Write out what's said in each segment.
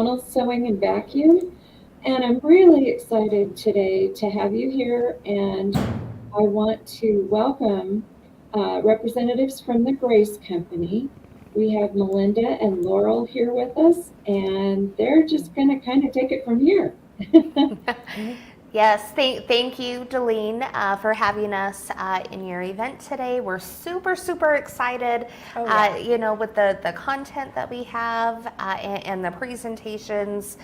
McDonald's Sewing and Vacuum, and I'm really excited today to have you here, and I want to welcome representatives from the Grace Company. We have Melinda and Laurel here with us, and they're just going to kind of take it from here. Yes, thank you, Delene, for having us in your event today. We're super excited, with the content that we have and the presentations.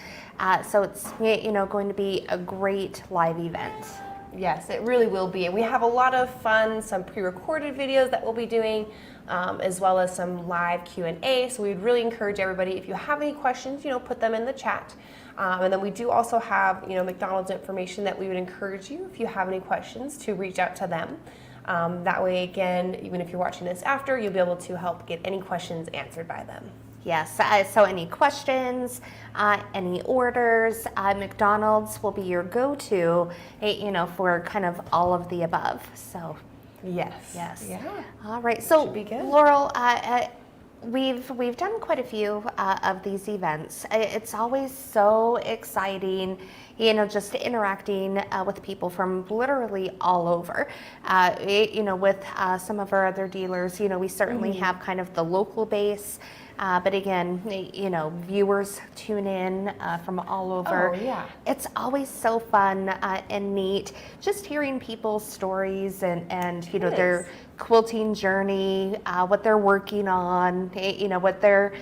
So it's, going to be a great live event. Yes, it really will be. And we have a lot of fun, some pre-recorded videos that we'll be doing, as well as some live Q&A. So we'd really encourage everybody, if you have any questions, put them in the chat. And then we do also have, McDonald's information that we would encourage you, if you have any questions, to reach out to them. That way, again, even if you're watching this after, you'll be able to help get any questions answered by them. Yes, so any questions, any orders, McDonald's will be your go-to, for kind of all of the above. So, yes. Yeah. All right. So, Laurel, we've done quite a few of these events. It's always so exciting, just interacting with people from literally all over. With some of our other dealers, we certainly have kind of the local base. But again, viewers tune in from all over. Oh, yeah. It's always so fun and neat just hearing people's stories and their quilting journey, what they're working on, what their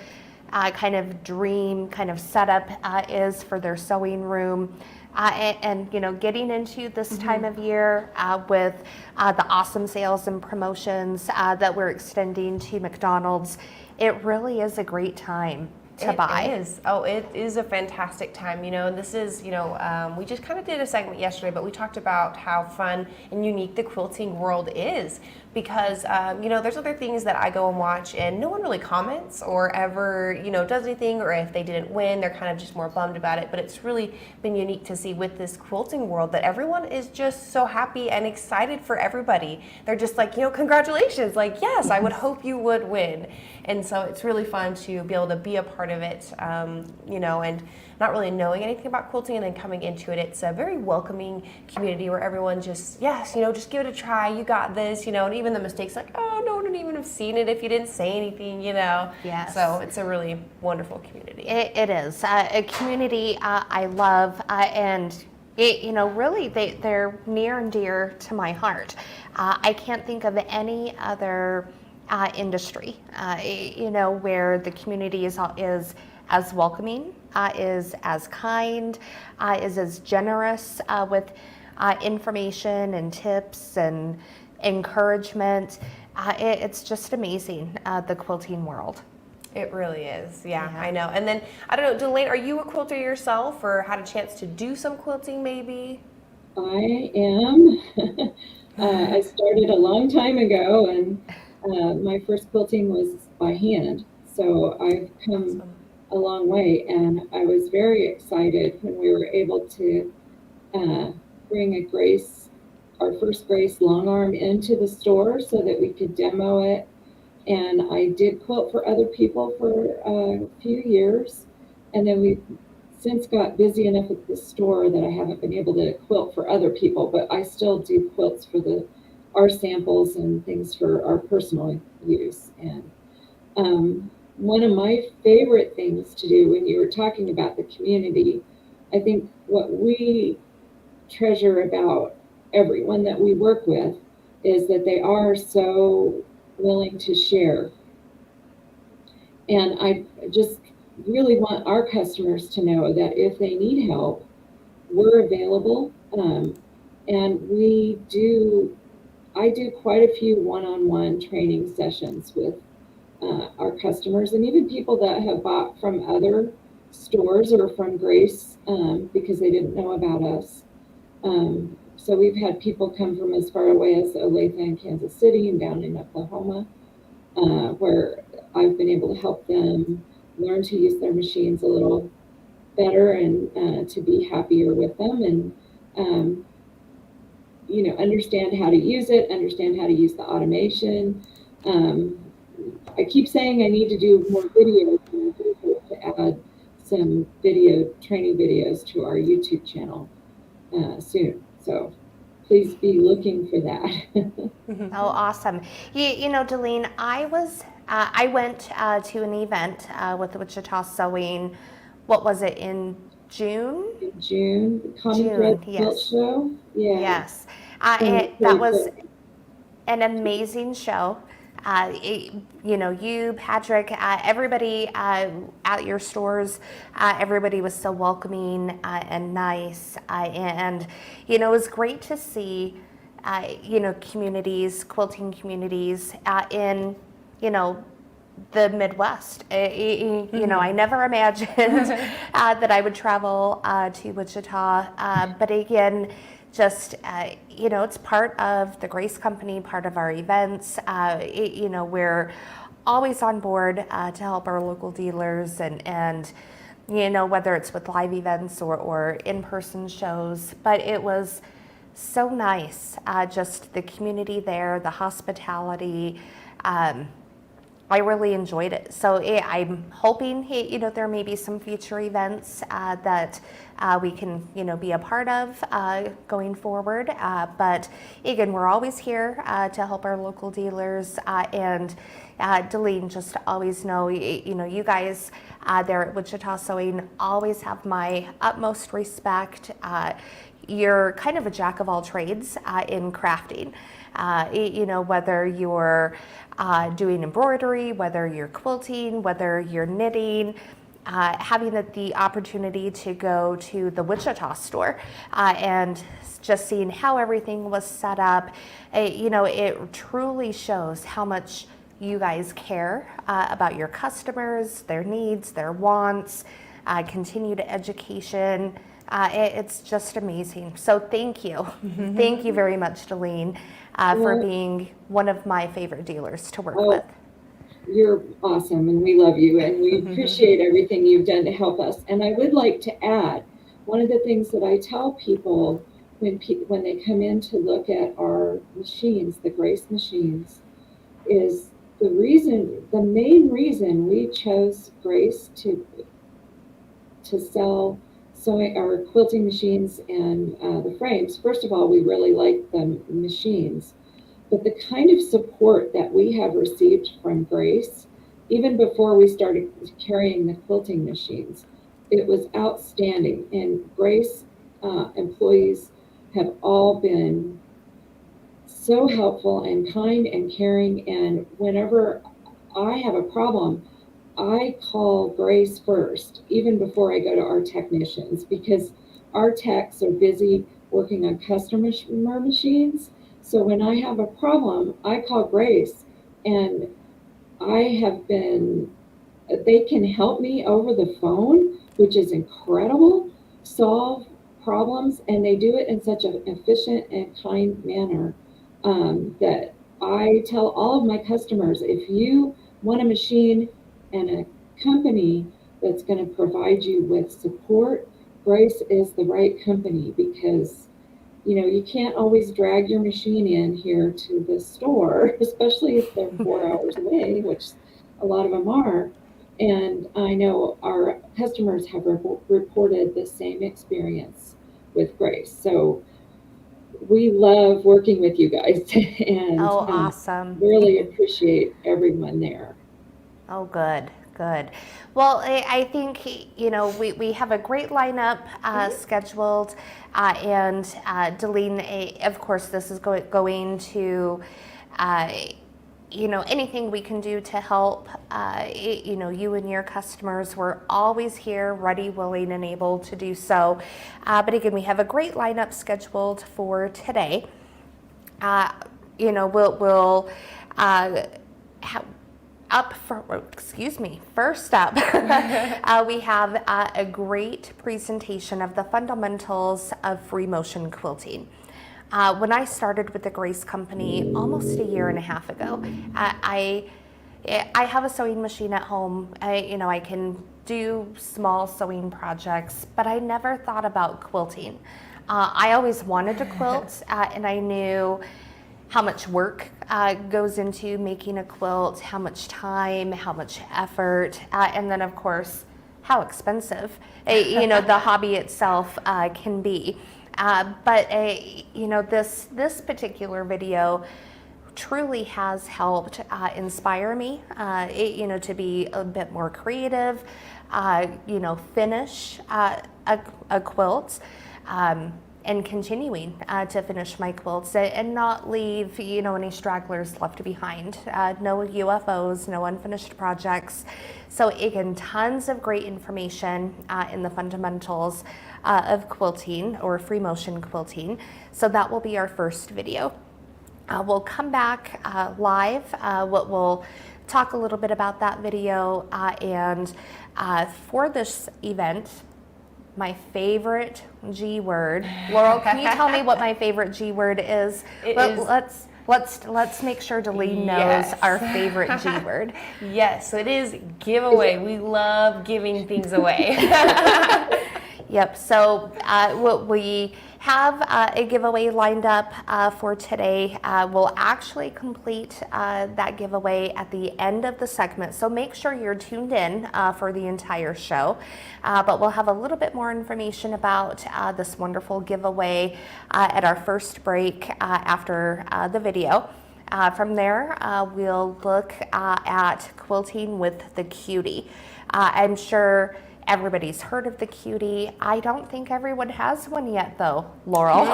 kind of dream kind of setup is for their sewing room. And getting into this time of year with the awesome sales and promotions that we're extending to McDonald's, it really is a great time to buy. It is. Oh, it is a fantastic time. And this is, we just kind of did a segment yesterday, but we talked about how fun and unique the quilting world is. Because, there's other things that I go and watch and no one really comments or ever, does anything, or if they didn't win, they're kind of just more bummed about it. But it's really been unique to see with this quilting world that everyone is just so happy and excited for everybody. They're just like, congratulations, like, yes, I would hope you would win. And so it's really fun to be able to be a part of it, and not really knowing anything about quilting and then coming into it. It's a very welcoming community where everyone just, just give it a try. You got this, and even the mistakes like, oh, no one would even have seen it if you didn't say anything, Yes. So it's a really wonderful community. It is a community I love, and really they're near and dear to my heart. I can't think of any other industry, where the community is as welcoming, is as kind, is as generous with information and tips and encouragement. It's just amazing, the quilting world. It really is. Yeah, I know. And then, I don't know, Delane, are you a quilter yourself or had a chance to do some quilting maybe? I am. I started a long time ago, and my first quilting was by hand. So I've come a long way, and I was very excited when we were able to bring our first Grace long arm into the store so that we could demo it. And I did quilt for other people for a few years, and then we since got busy enough at the store that I haven't been able to quilt for other people, but I still do quilts for our samples and things for our personal use. And one of my favorite things to do when you were talking about the community, I think what we treasure about everyone that we work with is that they are so willing to share. And I just really want our customers to know that if they need help, we're available. And I do quite a few one-on-one training sessions with our customers, and even people that have bought from other stores or from Grace because they didn't know about us. So we've had people come from as far away as Olathe and Kansas City and down in Oklahoma, where I've been able to help them learn to use their machines a little better and to be happier with them, and understand how to use it, understand how to use the automation. I keep saying I need to do more videos to add some training videos to our YouTube channel soon. So please be looking for that. Oh, awesome. You know, Delene, I went to an event with Wichita Sewing. What was it, in June? In June, the Common Thread June, Quilt yes. Show. Yeah. Yes. That Great was book. an amazing show. You know, you, Patrick, everybody at your stores, everybody was so welcoming and nice. And, you know, it was great to see, you know, quilting communities in, you know, the Midwest. You know, I never imagined that I would travel to Wichita. But again, just, you know, it's part of the Grace Company, part of our events. You know, we're always on board to help our local dealers and you know, whether it's with live events or in-person shows. But it was so nice, just the community there, the hospitality. I really enjoyed it. So I'm hoping, you know, there may be some future events that we can, you know, be a part of going forward. But again, we're always here to help our local dealers. And Delene, just always know, you know, you guys there at Wichita Sewing always have my utmost respect. You're kind of a jack of all trades in crafting. You know, whether you're doing embroidery, whether you're quilting, whether you're knitting, having the opportunity to go to the Wichita store and just seeing how everything was set up, you know, it truly shows how much you guys care about your customers, their needs, their wants, continued education. It's just amazing. So thank you. Thank you very much, Delene, for being one of my favorite dealers to work with. You're awesome, and we love you, and we appreciate everything you've done to help us. And I would like to add, one of the things that I tell people when they come in to look at our machines, the Grace machines, is the main reason we chose Grace to sell sewing or quilting machines and the frames. First of all, we really like the machines, but the kind of support that we have received from Grace, even before we started carrying the quilting machines, it was outstanding. And Grace employees have all been so helpful and kind and caring. And whenever I have a problem, I call Grace first, even before I go to our technicians, because our techs are busy working on customer machines. So when I have a problem, I call Grace, and they can help me over the phone, which is incredible, solve problems, and they do it in such an efficient and kind manner that I tell all of my customers, if you want a machine and a company that's going to provide you with support, Grace is the right company, because you know, you can't always drag your machine in here to the store, especially if they're 4 hours away, which a lot of them are. And I know our customers have reported the same experience with Grace. So we love working with you guys and Awesome. really appreciate everyone there. Oh, good, good. Well, I think, you know, we have a great lineup scheduled, and Delene, of course, this is going to, you know, anything we can do to help, you know, you and your customers. We're always here, ready, willing, and able to do so. But again, we have a great lineup scheduled for today. You know, we'll first up, we have a great presentation of the fundamentals of free motion quilting. When I started with the Grace Company almost a year and a half ago, I have a sewing machine at home. You know, I can do small sewing projects, but I never thought about quilting. I always wanted to quilt, and I knew how much work goes into making a quilt, how much time, how much effort, and then of course how expensive, you know, the hobby itself can be. But you know, this particular video truly has helped inspire me, you know, to be a bit more creative, you know, finish a quilt, and continuing to finish my quilts and not leave, you know, any stragglers left behind. No UFOs, no unfinished projects. So again, tons of great information in the fundamentals of quilting or free motion quilting. So that will be our first video. We'll come back live. We'll talk a little bit about that video. And for this event, my favorite G word. Laurel, can you tell me what my favorite G word is? Let's make sure Delene knows our favorite G word. Yes, so it is giveaway. We love giving things away. Yep, so we have a giveaway lined up for today. We'll actually complete that giveaway at the end of the segment, so make sure you're tuned in for the entire show. But we'll have a little bit more information about this wonderful giveaway at our first break after the video. From there, we'll look at quilting with the cutie. I'm sure everybody's heard of the cutie. I don't think everyone has one yet, though, Laurel.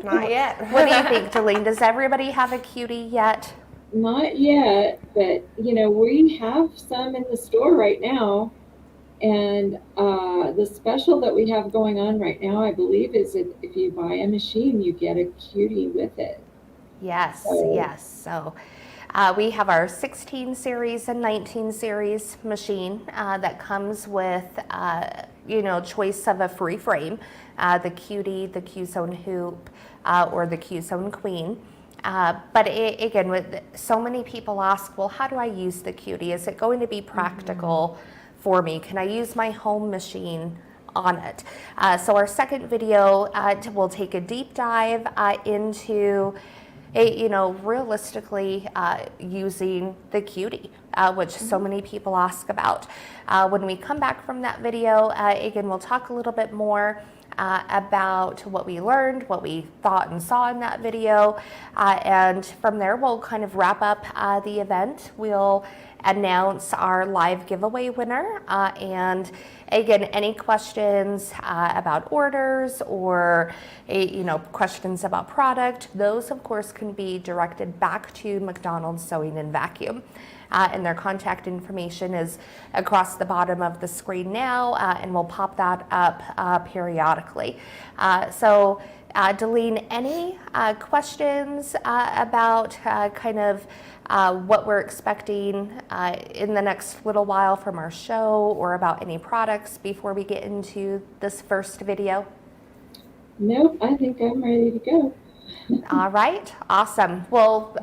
Not yet. What do you think, Delene? Does everybody have a cutie yet? Not yet, but you know, we have some in the store right now. And the special that we have going on right now, I believe, is that if you buy a machine, you get a cutie with it. Yes, yes. So we have our 16 series and 19 series machine that comes with, you know, choice of a free frame, the cutie, the Q-Zone hoop, or the Q-Zone queen. But again, with so many people ask, well, how do I use the cutie? Is it going to be practical for me? Can I use my home machine on it? So our second video will take a deep dive into you know, realistically using the cutie, which so many people ask about. When we come back from that video, again, we'll talk a little bit more about what we learned, what we thought and saw in that video, and from there we'll kind of wrap up the event. We'll announce our live giveaway winner, and again, any questions about orders or you know, questions about product, those of course can be directed back to McDonald's Sewing and Vacuum. And their contact information is across the bottom of the screen now, and we'll pop that up periodically. So Delene, any questions about kind of what we're expecting in the next little while from our show, or about any products before we get into this first video? Nope, I think I'm ready to go. All right, awesome. Well,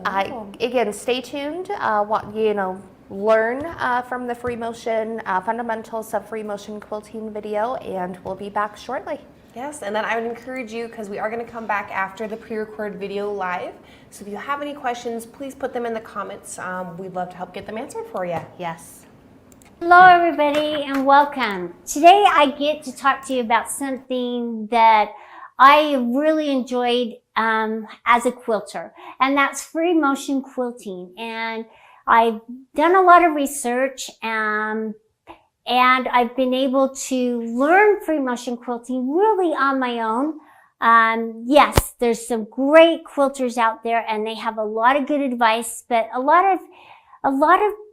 again, stay tuned. What you know, learn from the free motion fundamentals of free motion quilting video, and we'll be back shortly. Yes, and then I would encourage you, because we are going to come back after the pre-recorded video live. So if you have any questions, please put them in the comments. We'd love to help get them answered for you. Yes. Hello everybody and welcome. Today I get to talk to you about something that I really enjoyed as a quilter, and that's free motion quilting. And I've done a lot of research and I've been able to learn free motion quilting really on my own. Yes, there's some great quilters out there and they have a lot of good advice, but a lot of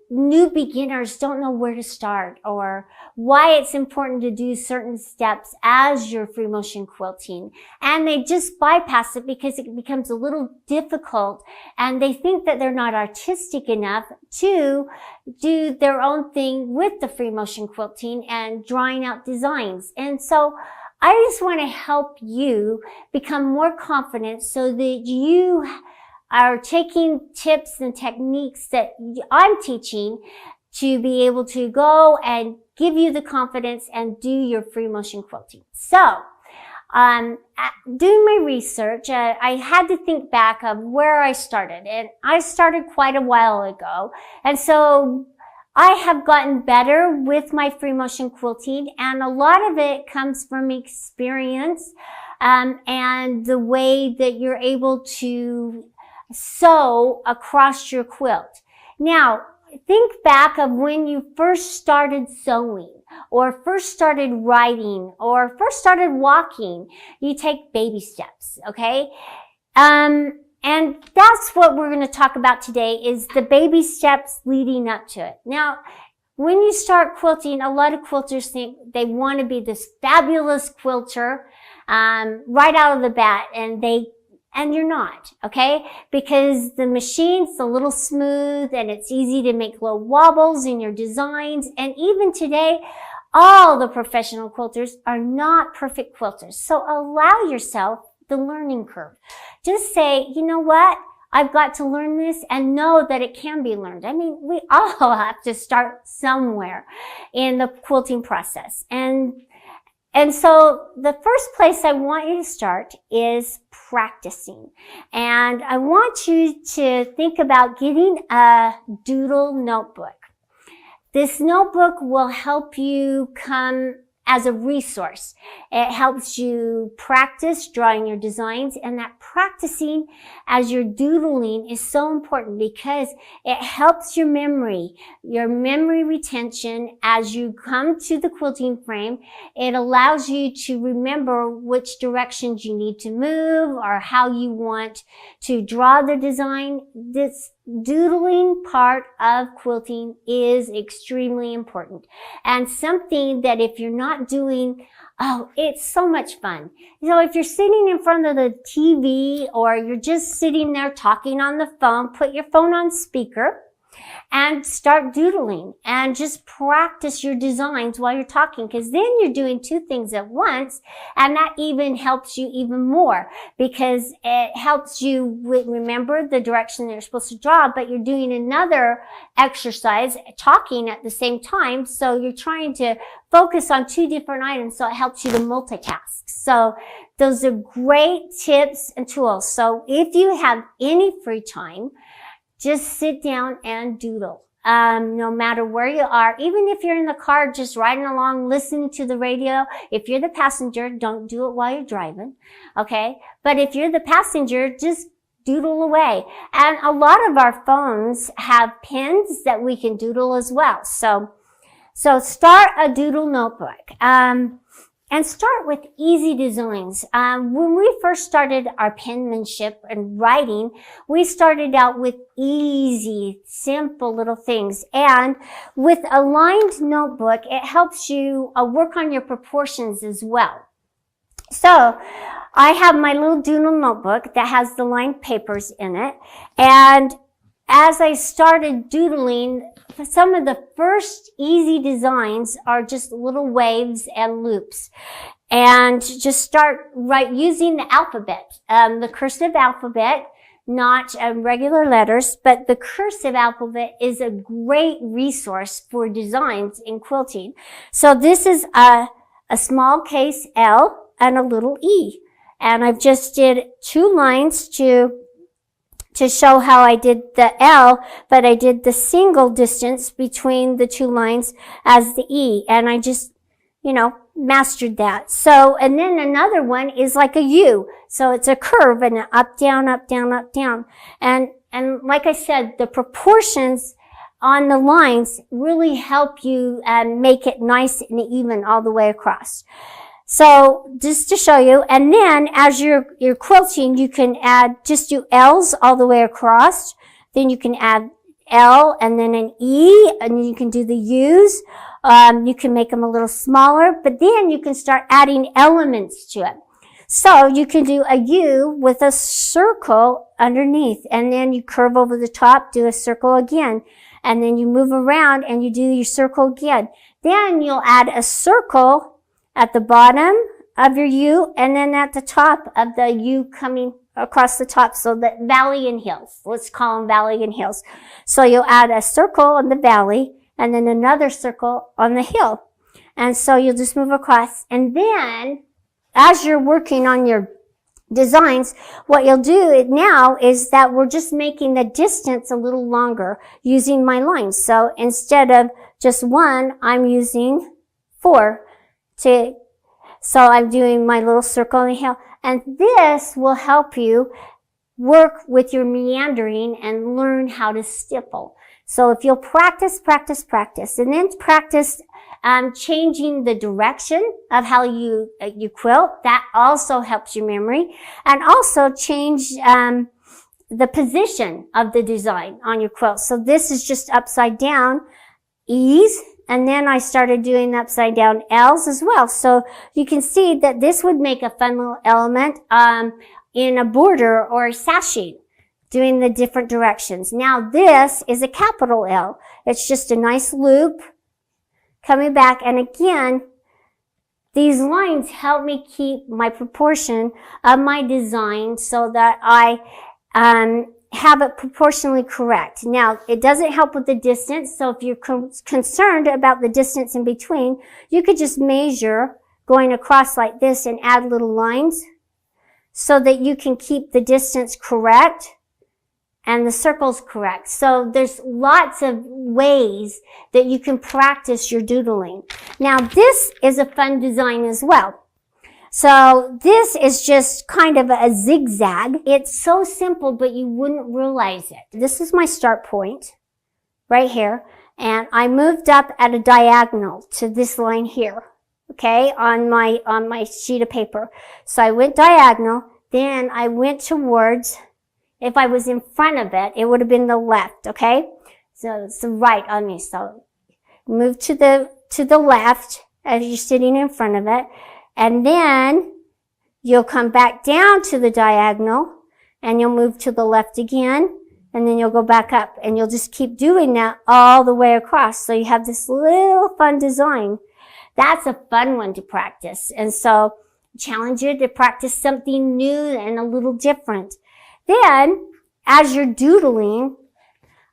new beginners don't know where to start or why it's important to do certain steps as you're free motion quilting. And they just bypass it because it becomes a little difficult and they think that they're not artistic enough to do their own thing with the free motion quilting and drawing out designs. And so I just want to help you become more confident so that you are taking tips and techniques that I'm teaching to be able to go and give you the confidence and do your free motion quilting. So, doing my research, I had to think back of where I started, and I started quite a while ago. And so I have gotten better with my free motion quilting, and a lot of it comes from experience, and the way that you're able to sew across your quilt. Now, think back of when you first started sewing, or first started writing, or first started walking. You take baby steps, okay? And that's what we're going to talk about today, is the baby steps leading up to it. Now, when you start quilting, a lot of quilters think they want to be this fabulous quilter right out of the bat, and you're not, okay? Because the machine's a little smooth and it's easy to make little wobbles in your designs. And even today, all the professional quilters are not perfect quilters. So allow yourself the learning curve. Just say, you know what? I've got to learn this, and know that it can be learned. I mean, we all have to start somewhere in the quilting process. And so the first place I want you to start is practicing. And I want you to think about getting a doodle notebook. This notebook will help you come as a resource. It helps you practice drawing your designs, and that practicing as you're doodling is so important because it helps your memory retention as you come to the quilting frame. It allows you to remember which directions you need to move or how you want to draw the design. This doodling part of quilting is extremely important, and something that if you're not doing, it's so much fun. You know, if you're sitting in front of the TV or you're just sitting there talking on the phone, put your phone on speaker and start doodling and just practice your designs while you're talking, because then you're doing two things at once, and that even helps you even more because it helps you remember the direction that you're supposed to draw, but you're doing another exercise talking at the same time, so you're trying to focus on two different items, so it helps you to multitask. So those are great tips and tools. So if you have any free time, just sit down and doodle. No matter where you are, even if you're in the car just riding along, listening to the radio. If you're the passenger, don't do it while you're driving, okay? But if you're the passenger, just doodle away. And a lot of our phones have pens that we can doodle as well. So start a doodle notebook. And start with easy designs. When we first started our penmanship and writing, we started out with easy, simple little things. And with a lined notebook, it helps you work on your proportions as well. So I have my little doodle notebook that has the lined papers in it. And as I started doodling, some of the first easy designs are just little waves and loops. And just start using the alphabet, the cursive alphabet, not regular letters, but the cursive alphabet is a great resource for designs in quilting. So this is a small case L and a little E. And I've just did 2 lines to show how I did the L, but I did the single distance between the 2 lines as the E. And I just, mastered that. So, and then another one is like a U. So it's a curve and an up, down, up, down, up, down. And like I said, the proportions on the lines really help you make it nice and even all the way across. So just to show you, and then as you're quilting, you can just do L's all the way across. Then you can add L and then an E, and you can do the U's. You can make them a little smaller, but then you can start adding elements to it. So you can do a U with a circle underneath, and then you curve over the top, do a circle again, and then you move around and you do your circle again. Then you'll add a circle at the bottom of your U, and then at the top of the U coming across the top. So the valley and hills. Let's call them valley and hills. So you'll add a circle on the valley and then another circle on the hill. And so you'll just move across. And then as you're working on your designs, what you'll do now is that we're just making the distance a little longer using my lines. So instead of just 1, I'm using 4 so I'm doing my little circle in the hill. And this will help you work with your meandering and learn how to stipple. So if you'll practice, and then practice changing the direction of how you quilt, that also helps your memory. And also change the position of the design on your quilt. So this is just upside down E's, and then I started doing upside down L's as well. So you can see that this would make a fun little element in a border or a sashing, doing the different directions. Now this is a capital L. It's just a nice loop coming back. And again, these lines help me keep my proportion of my design so that I have it proportionally correct. Now, it doesn't help with the distance. So if you're concerned about the distance in between, you could just measure going across like this and add little lines so that you can keep the distance correct and the circles correct. So there's lots of ways that you can practice your doodling. Now, this is a fun design as well. So this is just kind of a zigzag. It's so simple, but you wouldn't realize it. This is my start point right here. And I moved up at a diagonal to this line here. Okay, on my sheet of paper. So I went diagonal, then I went towards, if I was in front of it, it would have been the left, okay? So it's the right on me. So move to the left as you're sitting in front of it. And then you'll come back down to the diagonal and you'll move to the left again. And then you'll go back up and you'll just keep doing that all the way across. So you have this little fun design. That's a fun one to practice. And so challenge you to practice something new and a little different. Then, as you're doodling,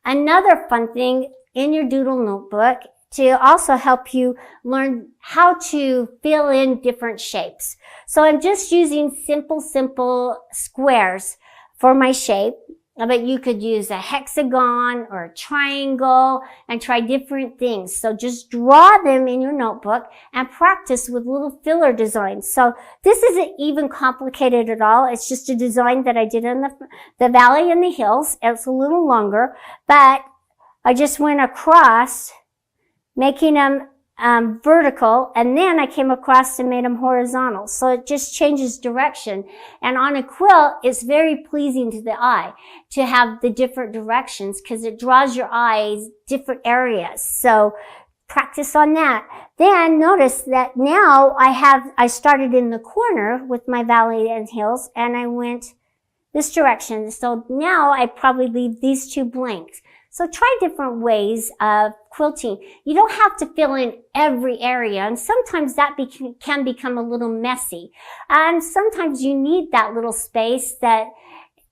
another fun thing in your doodle notebook to also help you learn how to fill in different shapes. So I'm just using simple squares for my shape. But you could use a hexagon or a triangle and try different things. So just draw them in your notebook and practice with little filler designs. So this isn't even complicated at all. It's just a design that I did in the valley and the hills. It's a little longer, but I just went across making them vertical, and then I came across and made them horizontal. So it just changes direction. And on a quilt, it's very pleasing to the eye to have the different directions because it draws your eyes different areas. So practice on that. Then notice that now I started in the corner with my valley and hills, and I went this direction. So now I probably leave these two blanks. So try different ways of quilting. You don't have to fill in every area, and sometimes that can become a little messy. And sometimes you need that little space that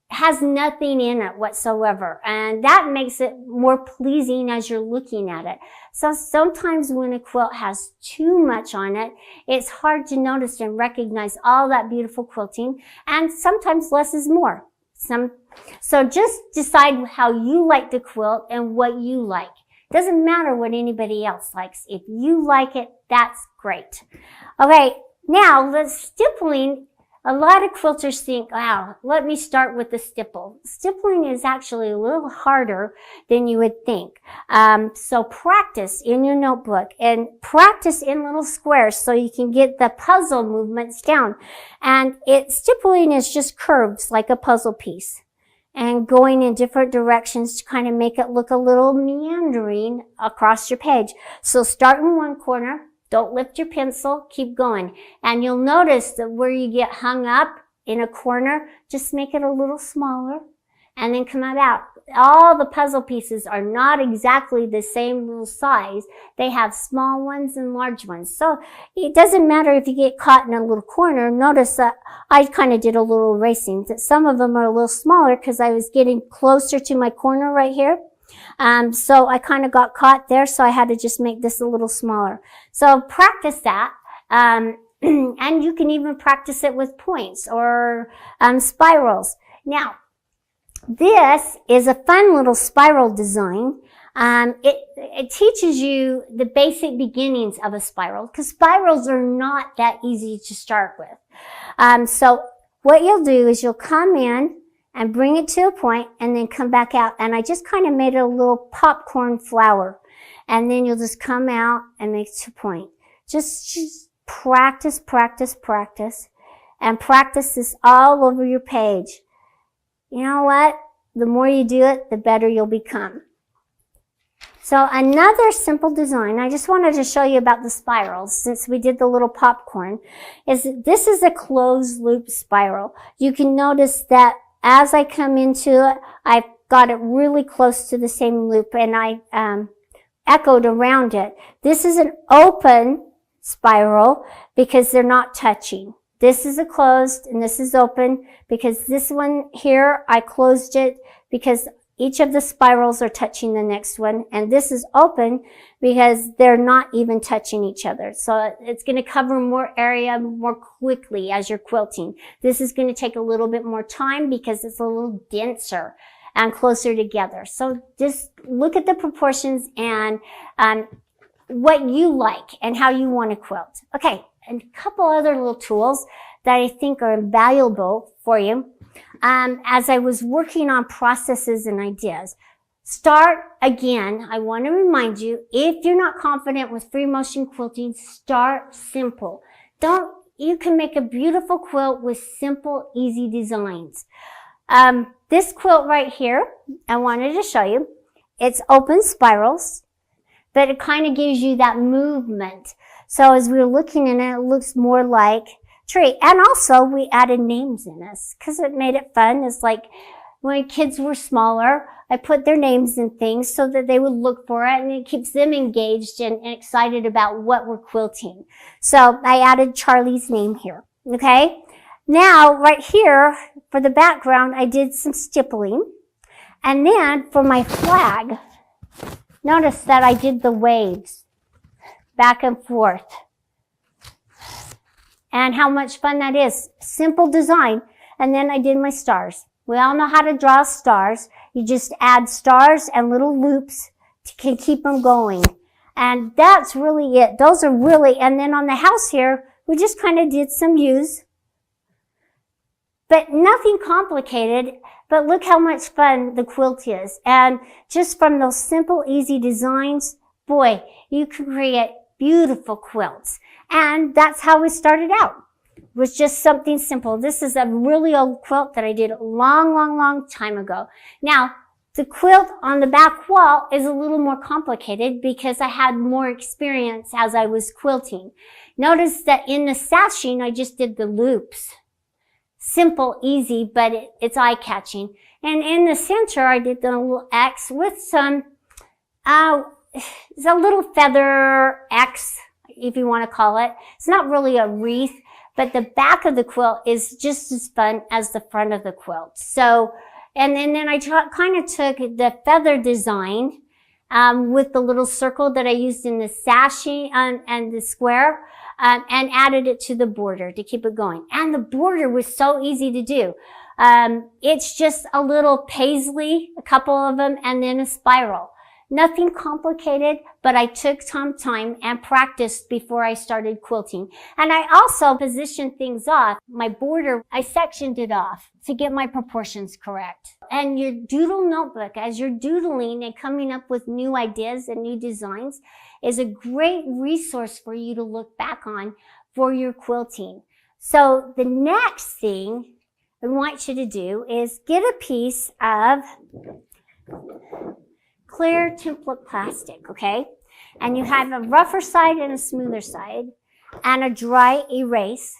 has nothing in it whatsoever, and that makes it more pleasing as you're looking at it. So sometimes when a quilt has too much on it, it's hard to notice and recognize all that beautiful quilting, and sometimes less is more. So just decide how you like to quilt and what you like. Doesn't matter what anybody else likes. If you like it, that's great. Okay, now stippling. A lot of quilters think, wow, let me start with the stipple. Stippling is actually a little harder than you would think. So practice in your notebook and practice in little squares so you can get the puzzle movements down. And stippling is just curves like a puzzle piece and going in different directions to kind of make it look a little meandering across your page. So start in one corner. Don't lift your pencil, keep going. And you'll notice that where you get hung up in a corner, just make it a little smaller and then come out. All the puzzle pieces are not exactly the same little size. They have small ones and large ones. So it doesn't matter if you get caught in a little corner. Notice that I kind of did a little erasing. That some of them are a little smaller because I was getting closer to my corner right here. So I kind of got caught there, so I had to just make this a little smaller. So practice that. And you can even practice it with points or spirals. Now, this is a fun little spiral design. It teaches you the basic beginnings of a spiral, because spirals are not that easy to start with. So what you'll do is you'll come in and bring it to a point and then come back out. And I just kind of made it a little popcorn flower. And then you'll just come out and make it to a point. Just practice, practice, practice, and practice this all over your page. You know what? The more you do it, the better you'll become. So another simple design, I just wanted to show you about the spirals since we did the little popcorn, is that this is a closed loop spiral. You can notice that as I come into it, I've got it really close to the same loop, and I echoed around it. This is an open spiral because they're not touching. This is a closed and this is open because this one here, I closed it because each of the spirals are touching the next one. And this is open because they're not even touching each other. So it's going to cover more area more quickly as you're quilting. This is going to take a little bit more time because it's a little denser and closer together. So just look at the proportions and what you like and how you want to quilt. Okay, and a couple other little tools that I think are valuable for you. As I was working on processes and ideas, start again. I want to remind you, if you're not confident with free motion quilting, start simple. You can make a beautiful quilt with simple, easy designs. This quilt right here, I wanted to show you. It's open spirals, but it kind of gives you that movement. So as we were looking at it, it looks more like tree. And also we added names in this because it made it fun. It's like when kids were smaller, I put their names in things so that they would look for it, and it keeps them engaged and excited about what we're quilting. So I added Charlie's name here. Okay. Now right here for the background, I did some stippling. And then for my flag, notice that I did the waves back and forth. And how much fun that is. Simple design. And then I did my stars. We all know how to draw stars. You just add stars and little loops to keep them going. And that's really it. Those are really, and then on the house here, we just kind of did some U's. But nothing complicated. But look how much fun the quilt is. And just from those simple, easy designs, boy, you can create beautiful quilts. And that's how we started out. It was just something simple. This is a really old quilt that I did a long, long, long time ago. Now, the quilt on the back wall is a little more complicated because I had more experience as I was quilting. Notice that in the sashing, I just did the loops. Simple, easy, but it's eye-catching. And in the center, I did the little X with some, it's a little feather X, if you want to call it. It's not really a wreath, but the back of the quilt is just as fun as the front of the quilt. So, and then I kind of took the feather design, with the little circle that I used in the sashing, and the square, and added it to the border to keep it going. And the border was so easy to do. It's just a little paisley, a couple of them, and then a spiral. Nothing complicated, but I took some time and practiced before I started quilting. And I also positioned things off. My border, I sectioned it off to get my proportions correct. And your doodle notebook, as you're doodling and coming up with new ideas and new designs, is a great resource for you to look back on for your quilting. So the next thing I want you to do is get a piece of clear template plastic, okay? And you have a rougher side and a smoother side and a dry erase.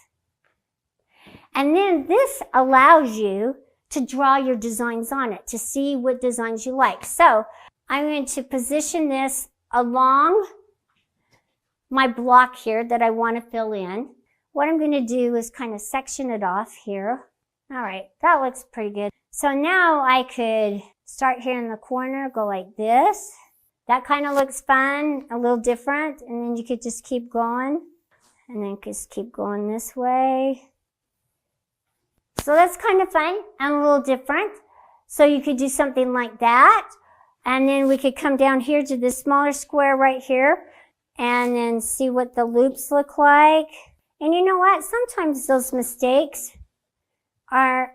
And then this allows you to draw your designs on it, to see what designs you like. So I'm going to position this along my block here that I want to fill in. What I'm going to do is kind of section it off here. All right, that looks pretty good. So now I could start here in the corner, go like this. That kind of looks fun, a little different. And then you could just keep going. And then just keep going this way. So that's kind of fun and a little different. So you could do something like that. And then we could come down here to this smaller square right here and then see what the loops look like. And you know what? Sometimes those mistakes are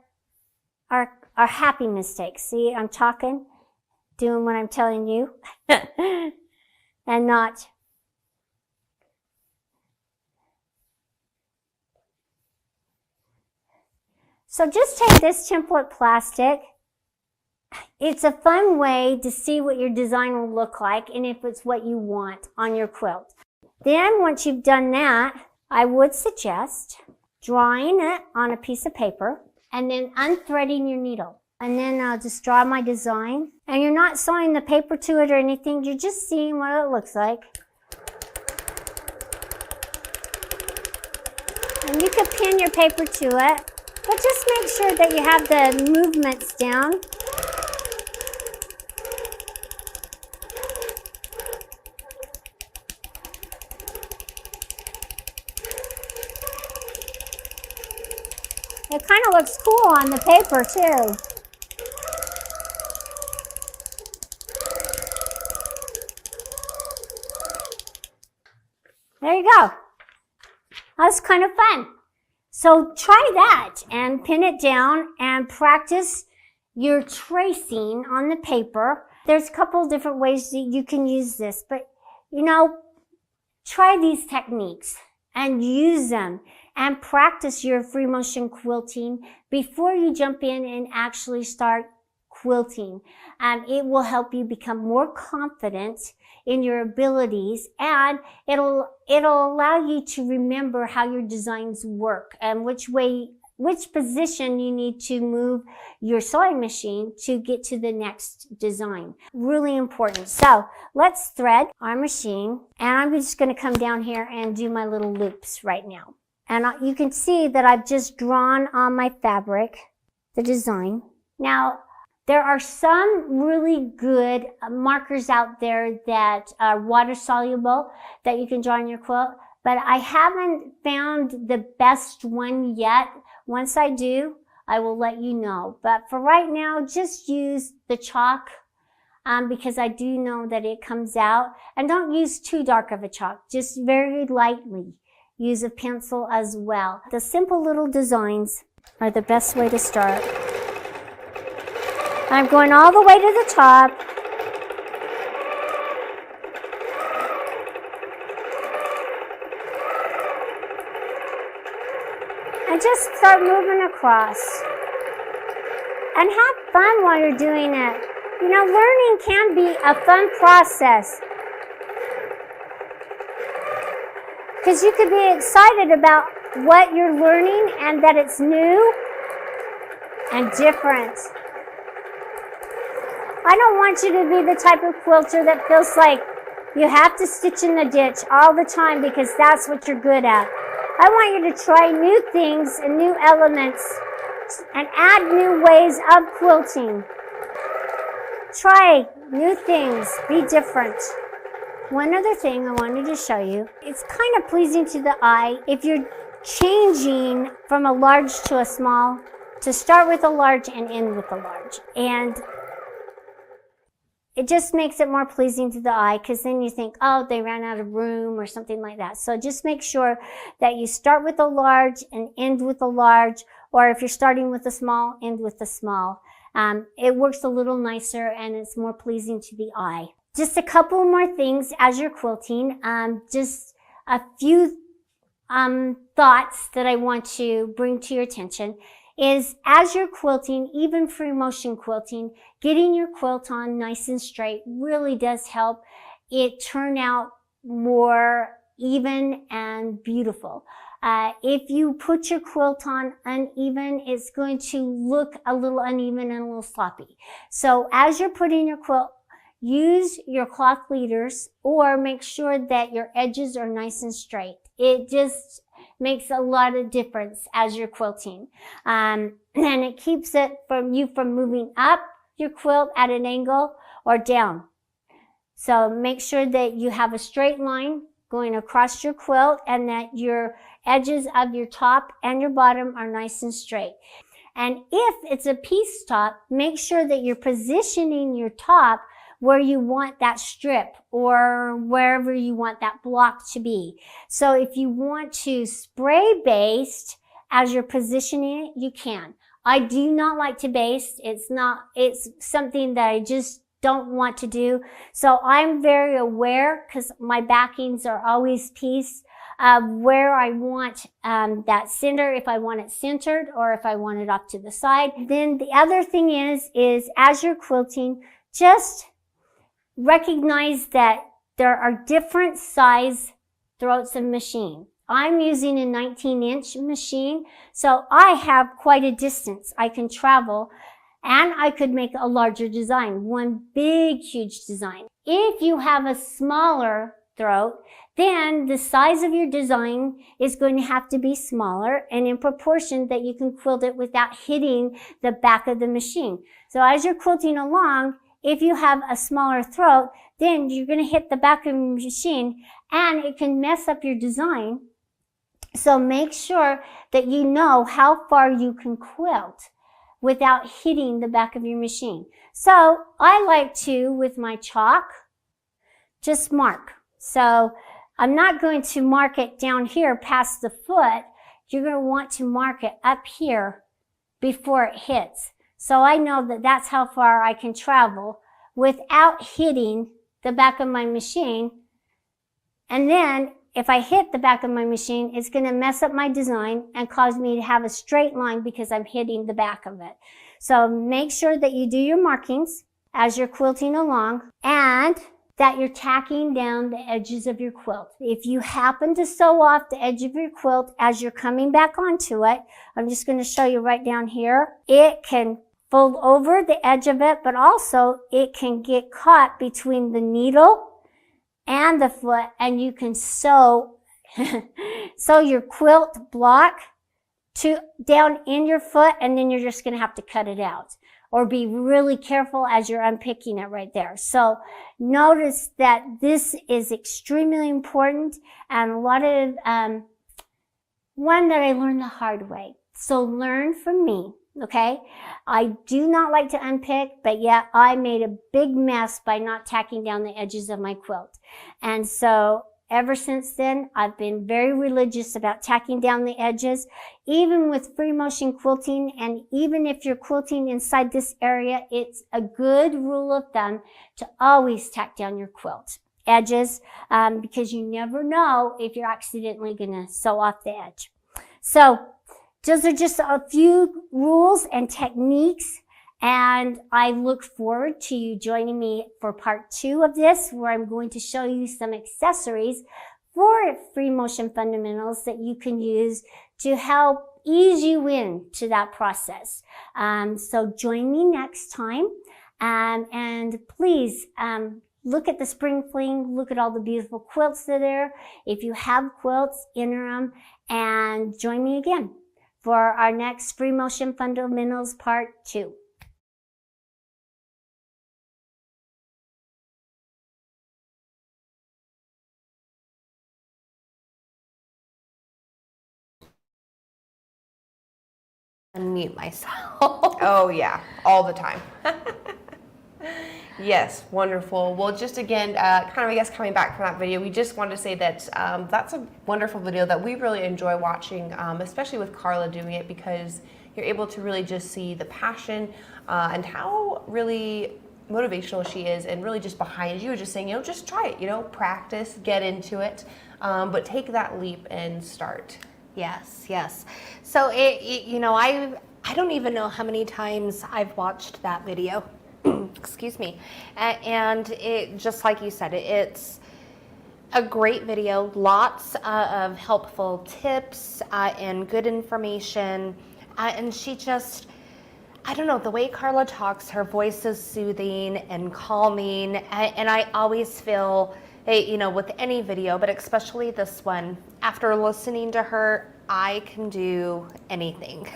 happy mistakes. See, I'm talking, doing what I'm telling you, and not. So just take this template plastic. It's a fun way to see what your design will look like and if it's what you want on your quilt. Then once you've done that, I would suggest drawing it on a piece of paper and then unthreading your needle. And then I'll just draw my design. And you're not sewing the paper to it or anything, you're just seeing what it looks like. And you could pin your paper to it, but just make sure that you have the movements down. It kind of looks cool on the paper too. There you go. That's kind of fun. So try that and pin it down and practice your tracing on the paper. There's a couple of different ways that you can use this, but you know, try these techniques and use them and practice your free motion quilting before you jump in and actually start quilting. It will help you become more confident in your abilities, and it'll allow you to remember how your designs work and which position you need to move your sewing machine to get to the next design. Really important. So let's thread our machine, and I'm just going to come down here and do my little loops right now. And you can see that I've just drawn on my fabric the design. Now, there are some really good markers out there that are water soluble that you can draw on your quilt, but I haven't found the best one yet. Once I do, I will let you know. But for right now, just use the chalk because I do know that it comes out. And don't use too dark of a chalk, just very lightly. Use a pencil as well. The simple little designs are the best way to start. I'm going all the way to the top. And just start moving across. And have fun while you're doing it. You know, learning can be a fun process. Because you could be excited about what you're learning and that it's new and different. I don't want you to be the type of quilter that feels like you have to stitch in the ditch all the time because that's what you're good at. I want you to try new things and new elements and add new ways of quilting. Try new things. Be different. One other thing I wanted to show you, it's kind of pleasing to the eye if you're changing from a large to a small, to start with a large and end with a large. And it just makes it more pleasing to the eye because then you think, oh, they ran out of room or something like that. So just make sure that you start with a large and end with a large, or if you're starting with a small, end with a small. It works a little nicer and it's more pleasing to the eye. Just a couple more things as you're quilting. Just a few thoughts that I want to bring to your attention is as you're quilting, even free motion quilting, getting your quilt on nice and straight really does help it turn out more even and beautiful. If you put your quilt on uneven, it's going to look a little uneven and a little sloppy. So as you're putting your quilt, use your cloth leaders or make sure that your edges are nice and straight. It just makes a lot of difference as you're quilting. And it keeps it from moving up your quilt at an angle or down. So make sure that you have a straight line going across your quilt and that your edges of your top and your bottom are nice and straight. And if it's a piece top, make sure that you're positioning your top where you want that strip or wherever you want that block to be. So if you want to spray baste as you're positioning it, you can. I do not like to baste. It's something that I just don't want to do. So I'm very aware, because my backings are always piece, of where I want that center, if I want it centered or if I want it off to the side. Then the other thing is as you're quilting, just recognize that there are different size throats of machine. I'm using a 19-inch machine, so I have quite a distance I can travel, and I could make a larger design, one big, huge design. If you have a smaller throat, then the size of your design is going to have to be smaller and in proportion that you can quilt it without hitting the back of the machine. So as you're quilting along, if you have a smaller throat, then you're going to hit the back of the machine and it can mess up your design. So make sure that you know how far you can quilt without hitting the back of your machine. So I like to, with my chalk, just mark. So I'm not going to mark it down here past the foot. You're going to want to mark it up here before it hits. So I know that that's how far I can travel without hitting the back of my machine. And then if I hit the back of my machine, it's going to mess up my design and cause me to have a straight line because I'm hitting the back of it. So make sure that you do your markings as you're quilting along and that you're tacking down the edges of your quilt. If you happen to sew off the edge of your quilt as you're coming back onto it, I'm just going to show you right down here. It can fold over the edge of it, but also it can get caught between the needle and the foot, and you can sew sew your quilt block down in your foot, and then you're just going to have to cut it out. Or be really careful as you're unpicking it right there. So notice that this is extremely important and a lot of, one that I learned the hard way. So learn from me, okay? I do not like to unpick, but yet I made a big mess by not tacking down the edges of my quilt. And so ever since then, I've been very religious about tacking down the edges, even with free motion quilting. And even if you're quilting inside this area, it's a good rule of thumb to always tack down your quilt edges, because you never know if you're accidentally going to sew off the edge. So those are just a few rules and techniques. And I look forward to you joining me for part 2 of this, where I'm going to show you some accessories for free motion fundamentals that you can use to help ease you into that process. So join me next time. And please, look at the spring fling, look at all the beautiful quilts that are there. If you have quilts, enter them and join me again for our next free motion fundamentals part 2. Unmute myself. Oh yeah, all the time. Yes, wonderful. Well, just again, kind of, I guess, coming back from that video, we just wanted to say that that's a wonderful video that we really enjoy watching, especially with Carla doing it, because you're able to really just see the passion and how really motivational she is, and really just behind you, just saying, just try it, practice, get into it, but take that leap and start. Yes, yes. So I don't even know how many times I've watched that video. Excuse me. And it, just like you said, it's a great video, lots of helpful tips and good information. And she just, I don't know, the way Carla talks, her voice is soothing and calming. And I always feel, with any video, but especially this one, after listening to her, I can do anything.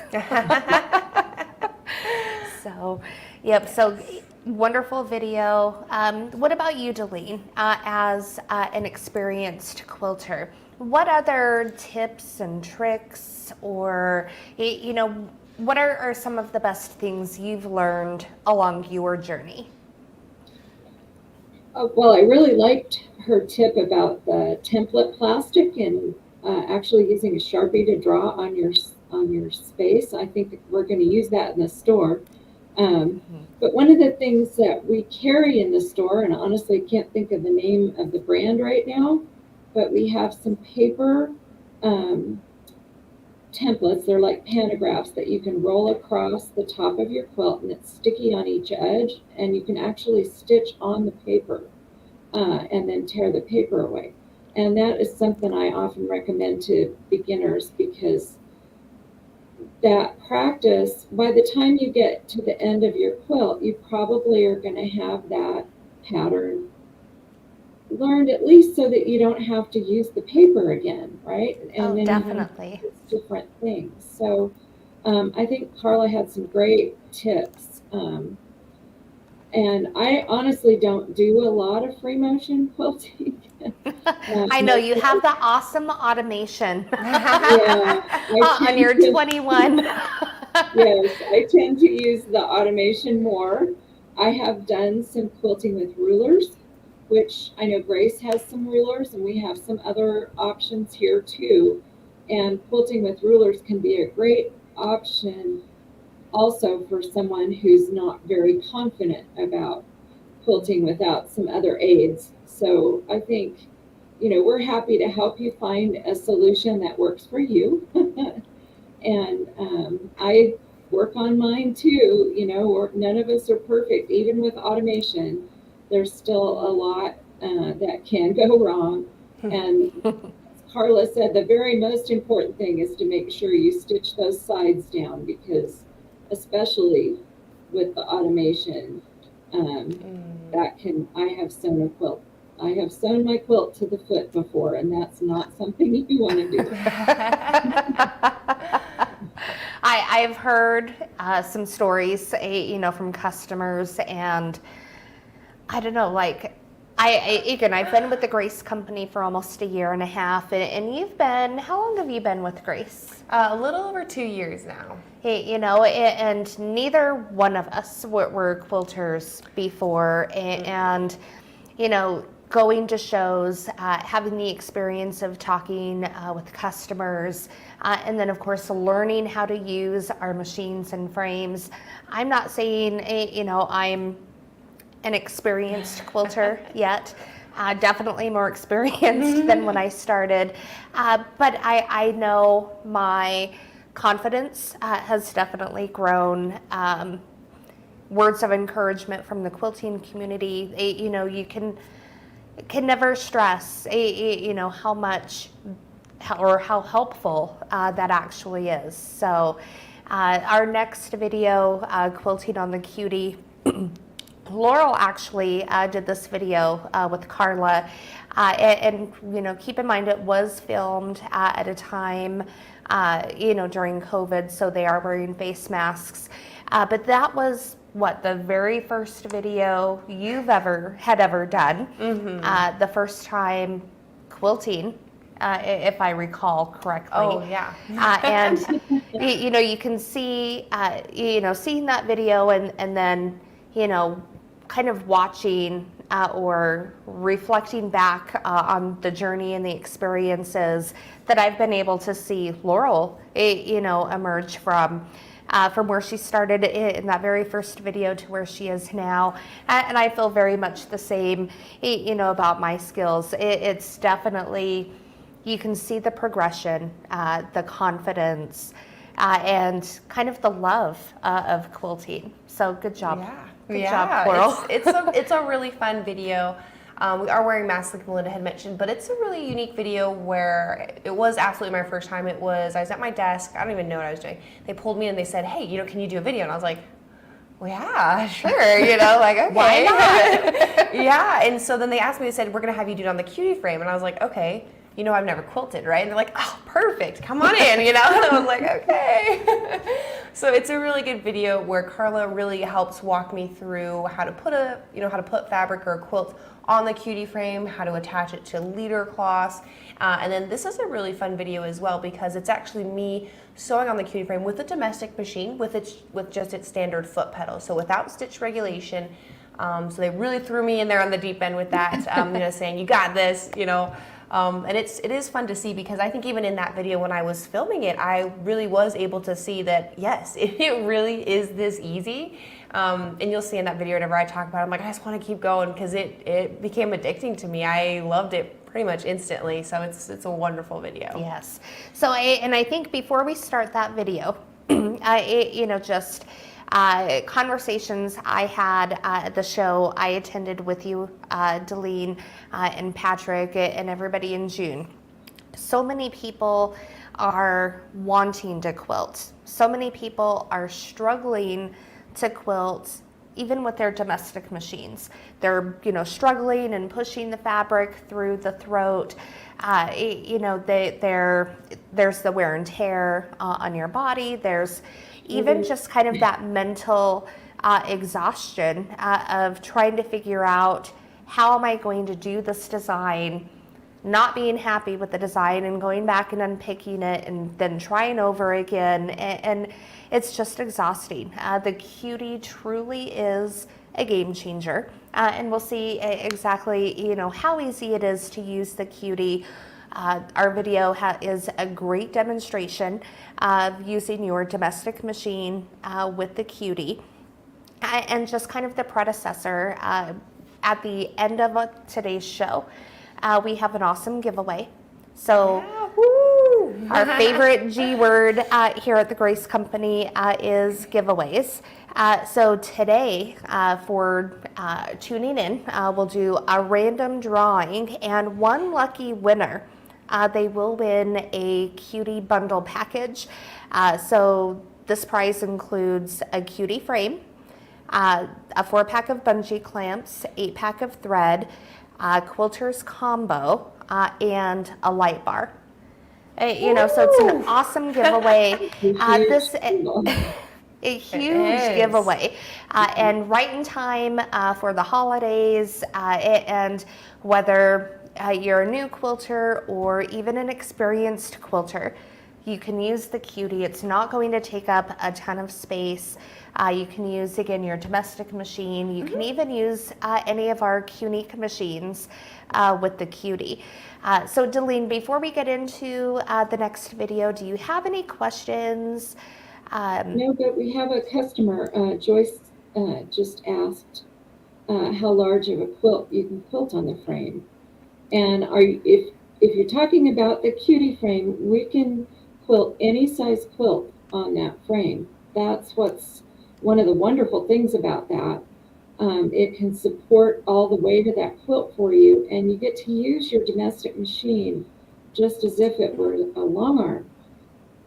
So, yep. So Wonderful video. What about you, Delene, as an experienced quilter? What other tips and tricks, or what are some of the best things you've learned along your journey? Well, I really liked her tip about the template plastic and actually using a Sharpie to draw on your space. I think we're going to use that in the store. But one of the things that we carry in the store, and honestly can't think of the name of the brand right now, but we have some paper templates. They're like pantographs that you can roll across the top of your quilt, and it's sticky on each edge, and you can actually stitch on the paper and then tear the paper away. And that is something I often recommend to beginners, because that practice, by the time you get to the end of your quilt, you probably are going to have that pattern learned, at least so that you don't have to use the paper again, right? And then definitely. You have different things. So I think Carla had some great tips. And I honestly don't do a lot of free motion quilting. I know you have the awesome automation Yeah, on your 21. Yes, I tend to use the automation more. I have done some quilting with rulers, which I know Grace has some rulers, and we have some other options here too. And quilting with rulers can be a great option also for someone who's not very confident about quilting without some other aids. So I think, we're happy to help you find a solution that works for you. And I work on mine too. None of us are perfect. Even with automation, there's still a lot that can go wrong. And Carla said the very most important thing is to make sure you stitch those sides down, because especially with the automation, I have sewn a quilt. I have sewn my quilt to the foot before, and that's not something you want to do. I've heard some stories, from customers, and I don't know, like, I've been with the Grace Company for almost a year and a half, and how long have you been with Grace? A little over 2 years now. And neither one of us were quilters before, and going to shows, having the experience of talking with customers, and then of course learning how to use our machines and frames. I'm not saying I'm an experienced quilter yet. Definitely more experienced than when I started, but I know my confidence has definitely grown. Words of encouragement from the quilting community. You can never stress how much or how helpful that actually is. So our next video, Quilting on the Cutie, Laurel actually did this video with Carla, and keep in mind it was filmed at a time during COVID, so they are wearing face masks, but that was the very first video you've ever done. The first time quilting, if I recall correctly. Oh yeah. And you can see seeing that video, and then kind of watching or reflecting back on the journey and the experiences that I've been able to see Laurel emerge from where she started in that very first video to where she is now. And I feel very much the same about my skills. It's definitely, you can see the progression, the confidence, and kind of the love of quilting. So good job. Yeah. Good job, Laurel. It's a really fun video. We are wearing masks like Melinda had mentioned, but it's a really unique video where it was absolutely my first time. I was at my desk. I don't even know what I was doing. They pulled me and they said, hey, can you do a video? And I was like, well, yeah, sure, like, okay. Why not? Yeah, and so then they asked me, they said, we're going to have you do it on the cutie frame. And I was like, okay, I've never quilted, right? And they're like, oh, perfect, come on in, And I was like, okay. So it's a really good video where Carla really helps walk me through how to put how to put fabric or a quilt on the cutie frame, how to attach it to leader cloths. And then this is a really fun video as well because it's actually me sewing on the cutie frame with a domestic machine with just its standard foot pedal. So without stitch regulation. So they really threw me in there on the deep end with that, saying, you got this, and it is fun to see because I think even in that video when I was filming it, I really was able to see that, yes, it really is this easy. And you'll see in that video whenever I talk about it, I'm like, I just want to keep going because it became addicting to me. I loved it pretty much instantly. So it's a wonderful video. Yes. So I think before we start that video, conversations I had at the show I attended with you, Delene, and Patrick, and everybody in June. So many people are wanting to quilt. So many people are struggling to quilt, even with their domestic machines. They're, struggling and pushing the fabric through the throat. There's the wear and tear on your body. There's even just kind of that mental exhaustion of trying to figure out how am I going to do this design, not being happy with the design and going back and unpicking it and then trying over again. And it's just exhausting. The Cutie truly is a game changer. And we'll see exactly, how easy it is to use the Cutie. Our video is a great demonstration of using your domestic machine with the Cutie, and just kind of the predecessor. At the end of today's show, we have an awesome giveaway. So our favorite G word here at the Grace Company is giveaways. So today, for tuning in, we'll do a random drawing, and one lucky winner, they will win a Cutie bundle package. So this prize includes a Cutie frame, a 4-pack of bungee clamps, 8-pack of thread, quilter's combo, and a light bar. So it's an awesome giveaway. A huge giveaway, and right in time for the holidays, and whether you're a new quilter or even an experienced quilter, you can use the Cutie. It's not going to take up a ton of space. You can use, again, your domestic machine. You can even use any of our Cunique machines with the Cutie. So Delene, before we get into the next video, do you have any questions? No, but we have a customer, Joyce, just asked how large of a quilt you can quilt on the frame. And if you're talking about the Cutie frame, we can quilt any size quilt on that frame. That's what's one of the wonderful things about that. It can support all the weight of that quilt for you, and you get to use your domestic machine just as if it were a long arm.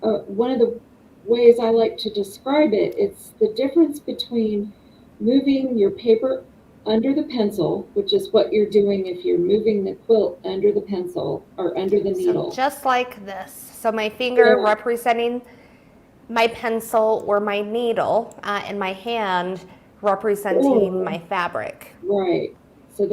One of the ways I like to describe it, it's the difference between moving your paper under the pencil, which is what you're doing if you're moving the quilt under the pencil or under the needle. So just like this. So my finger representing my pencil or my needle, and my hand representing my fabric. Right. So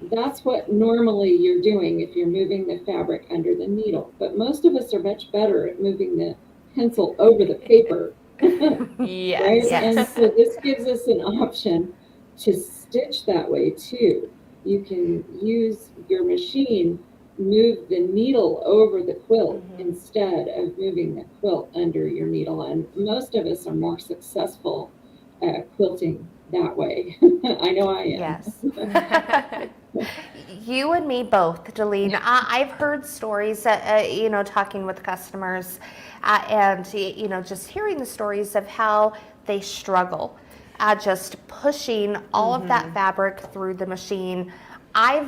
that's what normally you're doing if you're moving the fabric under the needle. But most of us are much better at moving the pencil over the paper. Yes. Right? Yes. And so this gives us an option to stitch that way too. You can use your machine, move the needle over the quilt instead of moving the quilt under your needle. And most of us are more successful at quilting that way. I know I am. Yes. You and me both, Delene. I've heard stories, talking with customers, and just hearing the stories of how they struggle just pushing all of that fabric through the machine. I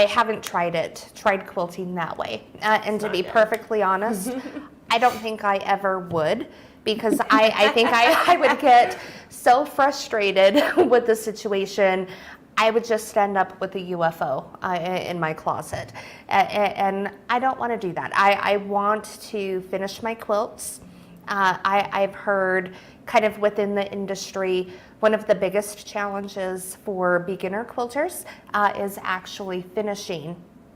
haven't tried quilting that way. And to be perfectly honest, I don't think I ever would, because I think I would get so frustrated with the situation. I would just end up with a UFO in my closet. And I don't want to do that. I want to finish my quilts. I've heard kind of within the industry, one of the biggest challenges for beginner quilters is actually finishing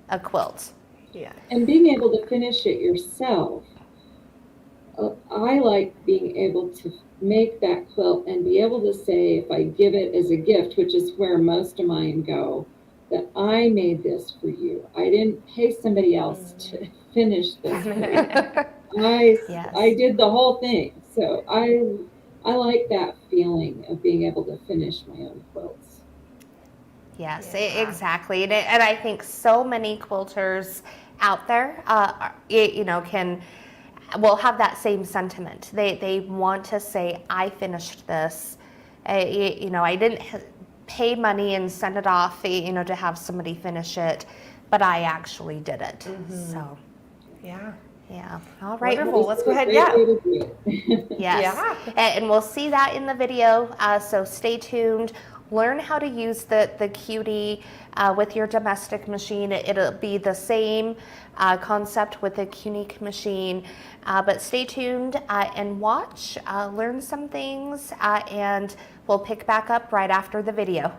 a quilt. Yeah. And being able to finish it yourself. I like being able to make that quilt and be able to say, if I give it as a gift, which is where most of mine go, that I made this for you. I didn't pay somebody else to finish this for me. Yes. I did the whole thing. So I like that feeling of being able to finish my own quilts. Yes, Yeah. exactly. And I think so many quilters out there, will have that same sentiment. They want to say, I finished this. I didn't pay money and send it off, to have somebody finish it, but I actually did it. So, Yeah. yeah. All right. Wonderful. Let's go ahead. Great Yeah. way to do it. Yes. Yeah. And we'll see that in the video. So stay tuned. Learn how to use the Cutie with your domestic machine. It'll be the same concept with the Cunique machine. But stay tuned and watch, learn some things, and we'll pick back up right after the video.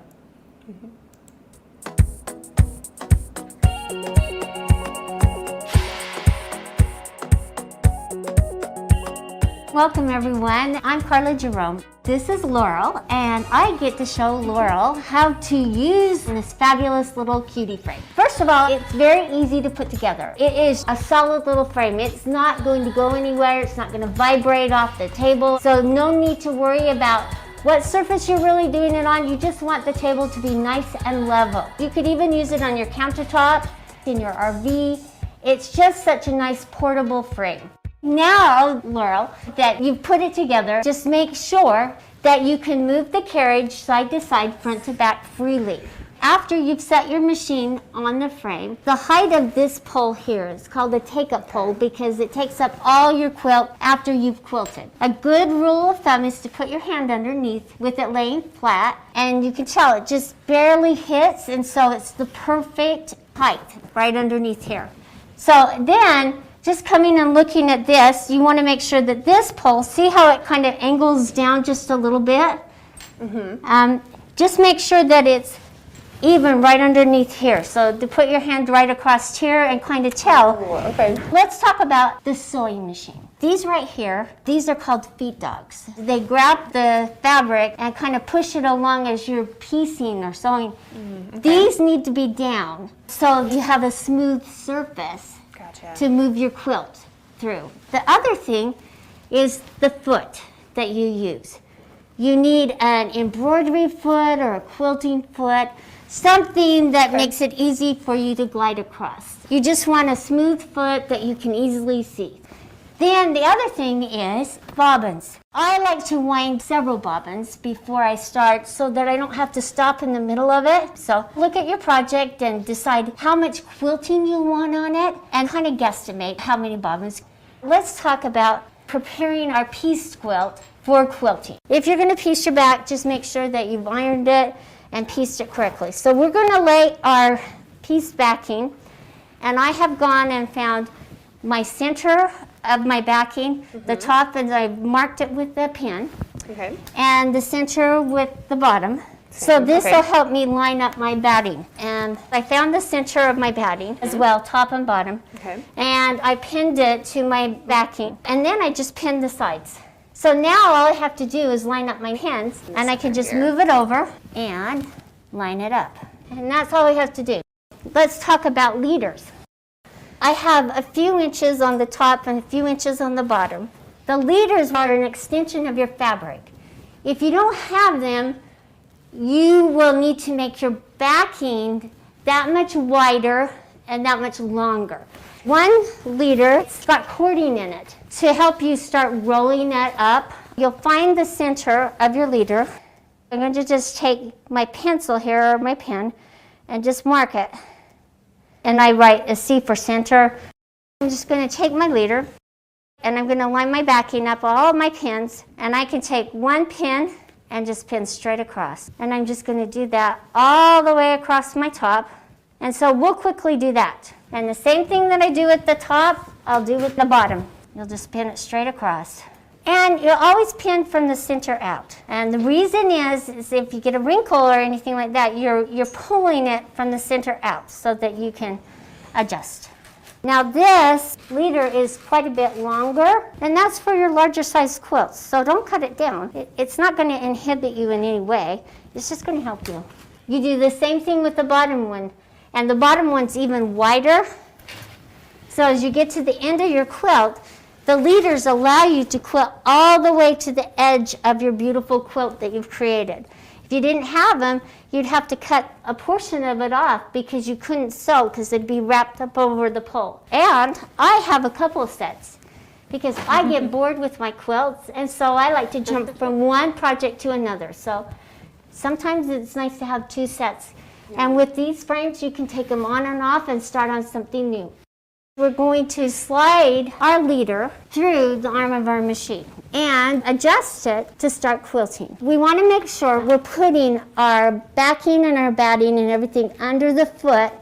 Welcome everyone, I'm Carla Jerome. This is Laurel, and I get to show Laurel how to use this fabulous little cutie frame. First of all, it's very easy to put together. It is a solid little frame. It's not going to go anywhere. It's not going to vibrate off the table. So no need to worry about what surface you're really doing it on. You just want the table to be nice and level. You could even use it on your countertop, in your RV. It's just such a nice portable frame. Now, Laurel, that you've put it together, just make sure that you can move the carriage side to side, front to back freely. After you've set your machine on the frame, the height of this pole here is called a take-up pole because it takes up all your quilt after you've quilted. A good rule of thumb is to put your hand underneath with it laying flat, and you can tell it just barely hits, and so it's the perfect height right underneath here. So then, just coming and looking at this, you want to make sure that this pole, see how it kind of angles down just a little bit? Just make sure that it's even right underneath here. So to put your hand right across here and kind of tell. Oh, okay. Let's talk about the sewing machine. These right here, these are called feed dogs. They grab the fabric and kind of push it along as you're piecing or sewing. These need to be down so you have a smooth surface to move your quilt through. The other thing is the foot that you use. You need an embroidery foot or a quilting foot, something that makes it easy for you to glide across. You just want a smooth foot that you can easily see. Then the other thing is bobbins. I like to wind several bobbins before I start so that I don't have to stop in the middle of it. So look at your project and decide how much quilting you want on it and kind of guesstimate how many bobbins. Let's talk about preparing our pieced quilt for quilting. If you're going to piece your back, just make sure that you've ironed it and pieced it correctly. So we're going to lay our piece backing, and I have gone and found my center of my backing, the top, and I've marked it with a pen, and the center with the bottom. So this will help me line up my batting. And I found the center of my batting as well, top and bottom, and I pinned it to my backing, and then I just pinned the sides. So now all I have to do is line up my pins, and I can just move it over and line it up. And that's all we have to do. Let's talk about leaders. I have a few inches on the top and a few inches on the bottom. The leaders are an extension of your fabric. If you don't have them, you will need to make your backing that much wider and that much longer. One leader, it's got cording in it to help you start rolling it up. You'll find the center of your leader. I'm going to just take my pencil here, or my pen, and just mark it. And I write a C for center. I'm just going to take my leader, and I'm going to line my backing up all my pins, and I can take one pin and just pin straight across. And I'm just going to do that all the way across my top. And so we'll quickly do that. And the same thing that I do at the top, I'll do with the bottom. You'll just pin it straight across. And you always pin from the center out. And the reason is if you get a wrinkle or anything like that, you're pulling it from the center out so that you can adjust. Now this leader is quite a bit longer, and that's for your larger size quilts. So don't cut it down. It's not going to inhibit you in any way. It's just going to help you. You do the same thing with the bottom one, and the bottom one's even wider. So as you get to the end of your quilt, the leaders allow you to quilt all the way to the edge of your beautiful quilt that you've created. If you didn't have them, you'd have to cut a portion of it off because you couldn't sew because it'd be wrapped up over the pole. And I have a couple of sets because I get bored with my quilts, and so I like to jump from one project to another. So sometimes it's nice to have 2 sets. And with these frames, you can take them on and off and start on something new. We're going to slide our leader through the arm of our machine and adjust it to start quilting. We want to make sure we're putting our backing and our batting and everything under the foot.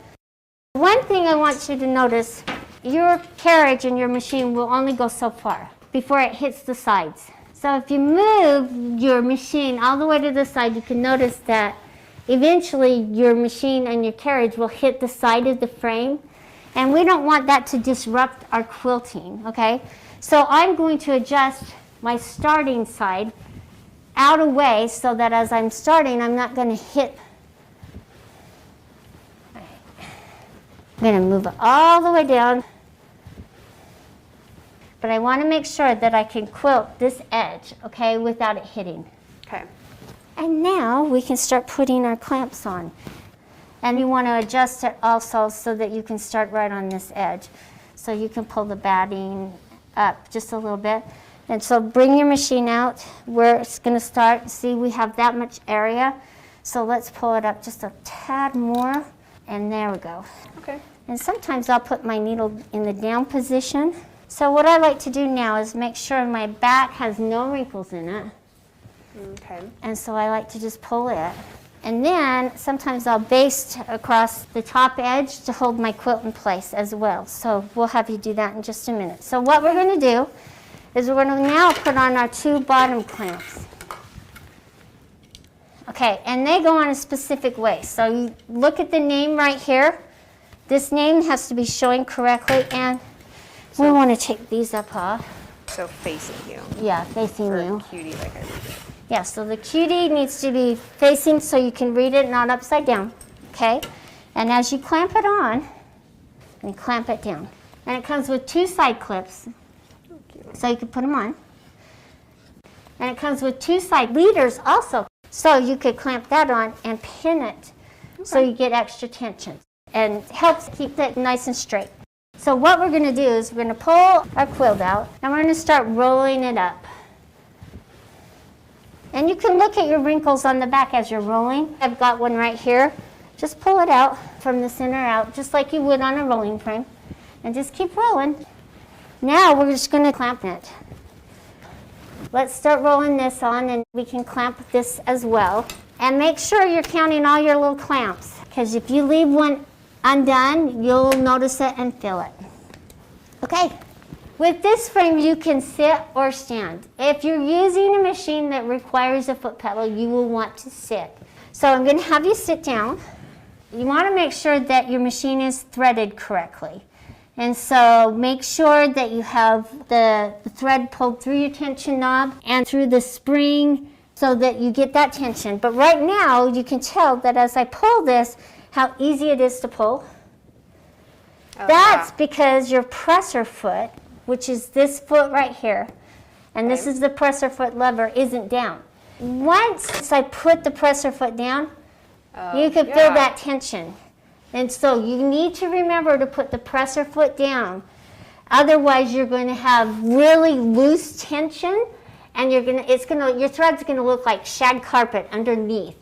One thing I want you to notice, your carriage and your machine will only go so far before it hits the sides. So if you move your machine all the way to the side, you can notice that eventually your machine and your carriage will hit the side of the frame. And we don't want that to disrupt our quilting, okay? So I'm going to adjust my starting side out of way so that as I'm starting, I'm not going to hit. I'm going to move it all the way down. But I want to make sure that I can quilt this edge, okay, without it hitting. Okay. And now we can start putting our clamps on. And you want to adjust it also so that you can start right on this edge. So you can pull the batting up just a little bit. And so bring your machine out where it's going to start. See, we have that much area. So let's pull it up just a tad more. And there we go. Okay. And sometimes I'll put my needle in the down position. So what I like to do now is make sure my back has no wrinkles in it. Okay. And so I like to just pull it. And then sometimes I'll baste across the top edge to hold my quilt in place as well. So we'll have you do that in just a minute. So what we're going to do is we're going to now put on our 2 bottom clamps. Okay, and they go on a specific way. So you look at the name right here. This name has to be showing correctly, and we want to take these up off. So facing you. Yeah, facing Or you. cutie, like I did. Yeah, so the cutie needs to be facing so you can read it, not upside down, okay? And as you clamp it on, and clamp it down. And it comes with 2 side clips, so you can put them on. And it comes with 2 side leaders also, so you could clamp that on and pin it so you get extra tension. And it helps keep it nice and straight. So what we're gonna do is we're gonna pull our quilt out, and we're gonna start rolling it up. And you can look at your wrinkles on the back as you're rolling. I've got one right here. Just pull it out from the center out, just like you would on a rolling frame. And just keep rolling. Now we're just going to clamp it. Let's start rolling this on, and we can clamp this as well. And make sure you're counting all your little clamps, because if you leave one undone, you'll notice it and feel it. Okay. With this frame, you can sit or stand. If you're using a machine that requires a foot pedal, you will want to sit. So I'm going to have you sit down. You want to make sure that your machine is threaded correctly. And so make sure that you have the thread pulled through your tension knob and through the spring so that you get that tension. But right now, you can tell that as I pull this, how easy it is to pull. Oh, That's yeah. because your presser foot, which is this foot right here, and this is the presser foot lever, isn't down. Once I put the presser foot down, you can feel that tension. And so you need to remember to put the presser foot down. Otherwise, you're going to have really loose tension, and your thread's going to look like shag carpet underneath,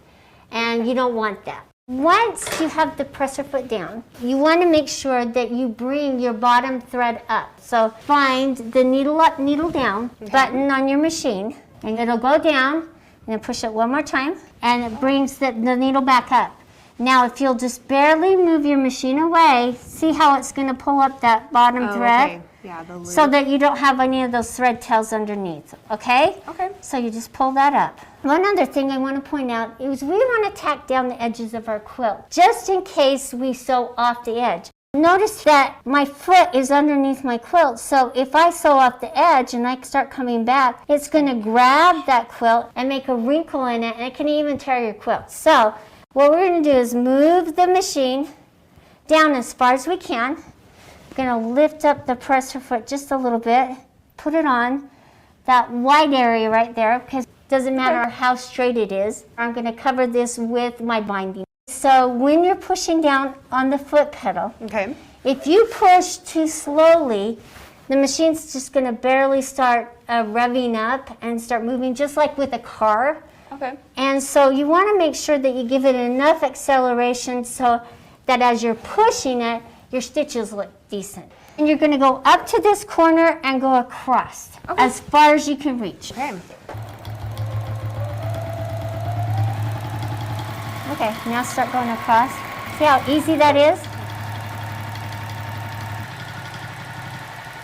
and you don't want that. Once you have the presser foot down, you want to make sure that you bring your bottom thread up. So find the needle up, needle down button on your machine, and it'll go down, and then push it one more time, and it brings the needle back up. Now, if you'll just barely move your machine away, see how it's going to pull up that bottom thread? Okay. Yeah, the loop. so that you don't have any of those thread tails underneath, okay? Okay. So you just pull that up. One other thing I want to point out is we want to tack down the edges of our quilt, just in case we sew off the edge. Notice that my foot is underneath my quilt, so if I sew off the edge and I start coming back, it's going to grab that quilt and make a wrinkle in it, and it can even tear your quilt. So what we're going to do is move the machine down as far as we can. I'm going to lift up the presser foot just a little bit, put it on that wide area right there, because it doesn't matter how straight it is. I'm going to cover this with my binding. So when you're pushing down on the foot pedal, Okay. if you push too slowly, the machine's just going to barely start revving up and start moving, just like with a car. Okay. And so you want to make sure that you give it enough acceleration so that as you're pushing it, your stitches look decent. And you're going to go up to this corner and go across as far as you can reach. Okay. Okay, now start going across. See how easy that is?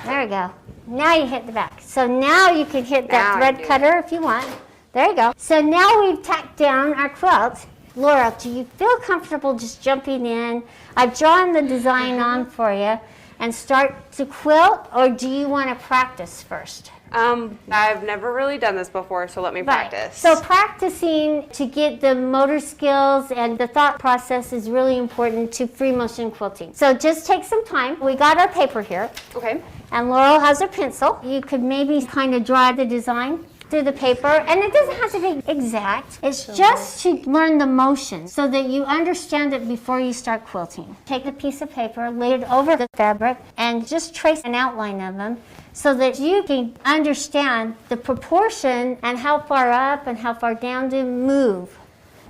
There we go. Now you hit the back. So now you can hit that Now I thread do cutter if you want. There you go. So now we've tacked down our quilt. Laura, do you feel comfortable just jumping in? I've drawn the design on for you and start to quilt, or do you want to practice first? I've never really done this before, so let me practice. So practicing to get the motor skills and the thought process is really important to free motion quilting. So just take some time. We got our paper here, Okay. and Laurel has her pencil. You could maybe kind of draw the design through the paper, and it doesn't have to be exact. It's just to learn the motion so that you understand it before you start quilting. Take a piece of paper, lay it over the fabric, and just trace an outline of them so that you can understand the proportion and how far up and how far down to move.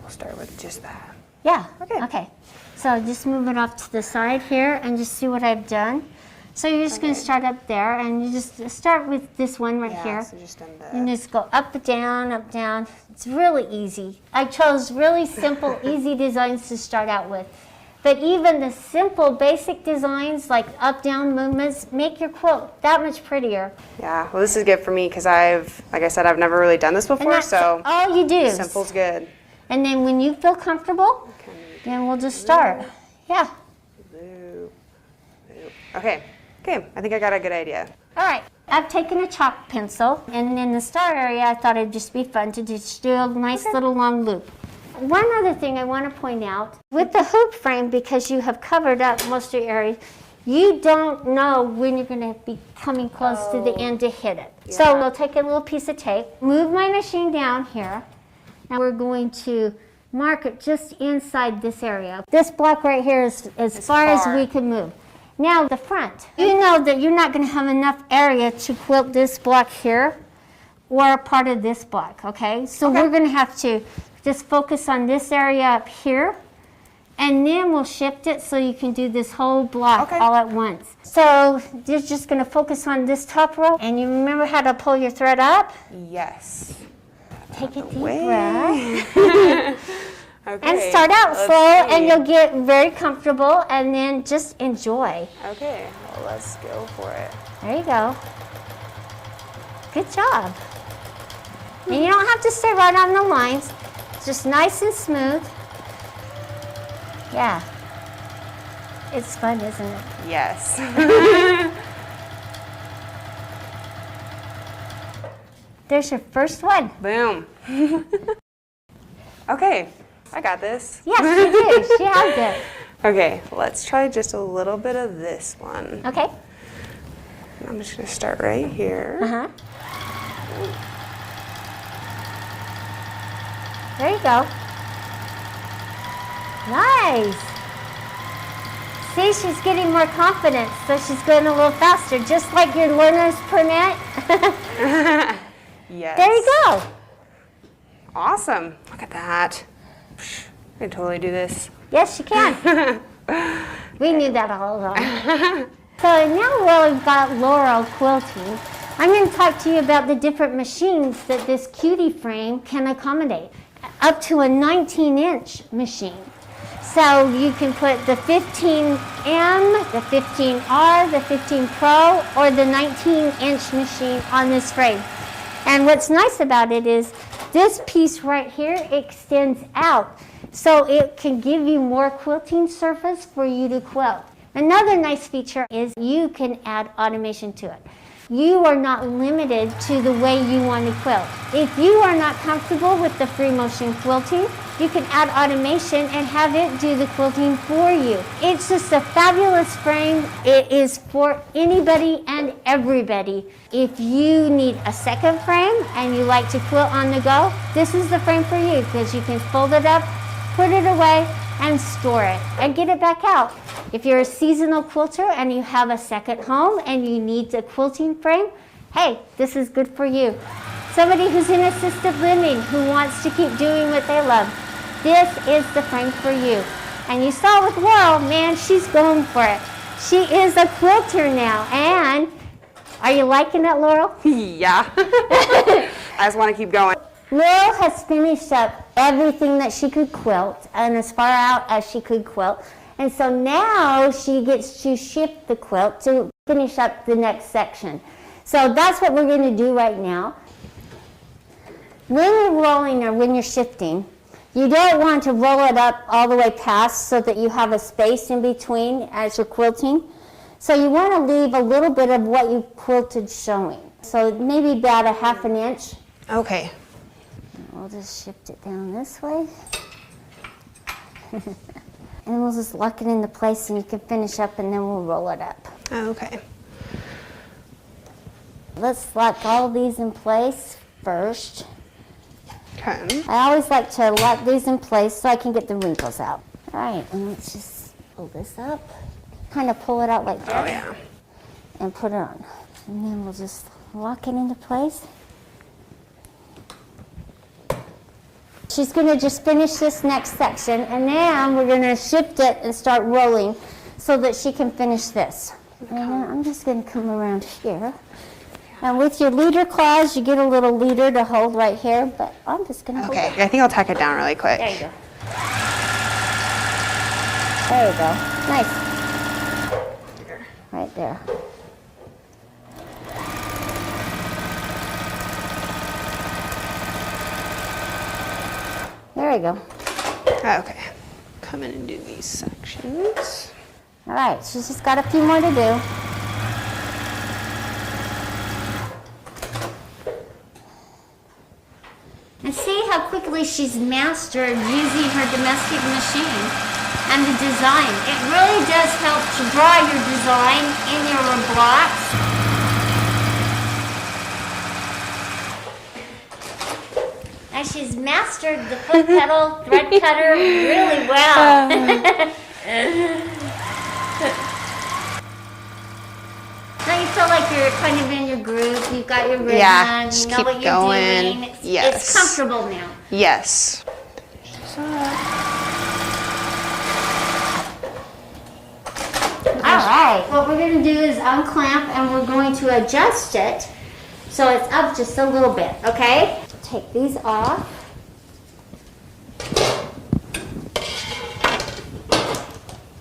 We'll start with just that. Yeah. Okay. Okay. So just move it off to the side here and just see what I've done. So you're just going to start up there, and you just start with this one right here. So just done And the. just go up, down, up, down. It's really easy. I chose really simple, easy designs to start out with. But even the simple, basic designs like up, down movements make your quilt that much prettier. Yeah. Well, this is good for me because like I said, I've never really done this And before, that's so all you do. simple's good. And then when you feel comfortable, then we'll just start. Yeah. Loop, loop. Okay. Okay. I think I got a good idea. All right. I've taken a chalk pencil, and in the star area, I thought it'd just be fun to just do a nice little long loop. One other thing I want to point out, with the hoop frame, because you have covered up most of your area, you don't know when you're going to be coming close to the end to hit it. So we'll take a little piece of tape, move my machine down here, and we're going to mark it just inside this area. This block right here is as far as we can move. Now the front. You know that you're not going to have enough area to quilt this block here or a part of this block, okay? So we're going to have to just focus on this area up here, and then we'll shift it so you can do this whole block all at once. So you're just going to focus on this top row, and you remember how to pull your thread up? Yes. Take a deep breath. Okay. And start out let's slow, see. and you'll get very comfortable, and then just enjoy. Okay. Well, let's go for it. There you go. Good job. And you don't have to stay right on the lines. It's just nice and smooth. Yeah. It's fun, isn't it? Yes. There's your first one. Boom. Okay. I got this. Yes, she did. She has it. Okay, let's try just a little bit of this one. Okay. I'm just gonna start right here. Uh-huh. There you go. Nice. See, she's getting more confidence, so she's going a little faster, just like your learner's permit. Yes. There you go. Awesome. Look at that. I can totally do this. Yes, you can. We knew that all along. So now while we've got Laurel quilting, I'm going to talk to you about the different machines that this cutie frame can accommodate. Up to a 19-inch machine. So you can put the 15M, the 15R, the 15 Pro, or the 19-inch machine on this frame. And what's nice about it is this piece right here extends out, so it can give you more quilting surface for you to quilt. Another nice feature is you can add automation to it. You are not limited to the way you want to quilt. If you are not comfortable with the free motion quilting, you can add automation and have it do the quilting for you. It's just a fabulous frame. It is for anybody and everybody. If you need a second frame and you like to quilt on the go, this is the frame for you, because you can fold it up, put it away, and store it and get it back out. If you're a seasonal quilter and you have a second home and you need a quilting frame, hey, this is good for you. Somebody who's in assisted living who wants to keep doing what they love, this is the frame for you. And you saw with Laurel, man, she's going for it. She is a quilter now. And are you liking it, Laurel? Yeah. I just want to keep going. Laurel has finished up everything that she could quilt and as far out as she could quilt. And so now she gets to shift the quilt to finish up the next section. So that's what we're going to do right now. When you're rolling or when you're shifting, you don't want to roll it up all the way past so that you have a space in between as you're quilting. So you want to leave a little bit of what you quilted showing. So maybe about a ½ inch. Okay. We'll just shift it down this way. And we'll just lock it into place and you can finish up and then we'll roll it up. Okay. Let's lock all of these in place first. Okay. I always like to lock these in place so I can get the wrinkles out. All right, and let's just pull this up. Kind of pull it out like that. Oh, yeah. And put it on. And then we'll just lock it into place. She's going to just finish this next section, and then we're going to shift it and start rolling so that she can finish this. And then I'm just going to come around here. And with your leader claws, you get a little leader to hold right here, but I'm just going to hold Okay, it. I think I'll tack it down really quick. There you go. There you go. Nice. Right there. There you go. Okay. Come in and do these sections. All right, she's just got a few more to do. And see how quickly she's mastered using her domestic machine and the design. It really does help to draw your design in your blocks. And she's mastered the foot pedal, thread cutter really well. Now you feel like you're kind of in your groove. You've got your rhythm. Yeah, you just know keep what you're going. doing. It's Yes. comfortable now. Yes. All right. What we're going to do is unclamp and we're going to adjust it so it's up just a little bit. Okay. Take these off.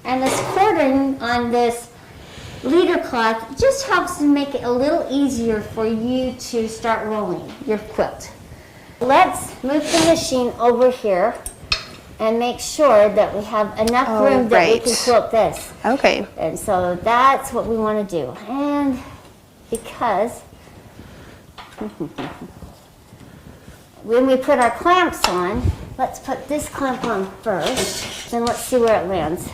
And this cording on this leader cloth just helps to make it a little easier for you to start rolling your quilt. Let's move the machine over here and make sure that we have enough room that we right. can quilt this. Okay. And so that's what we want to do. And because when we put our clamps on, let's put this clamp on first, and let's see where it lands.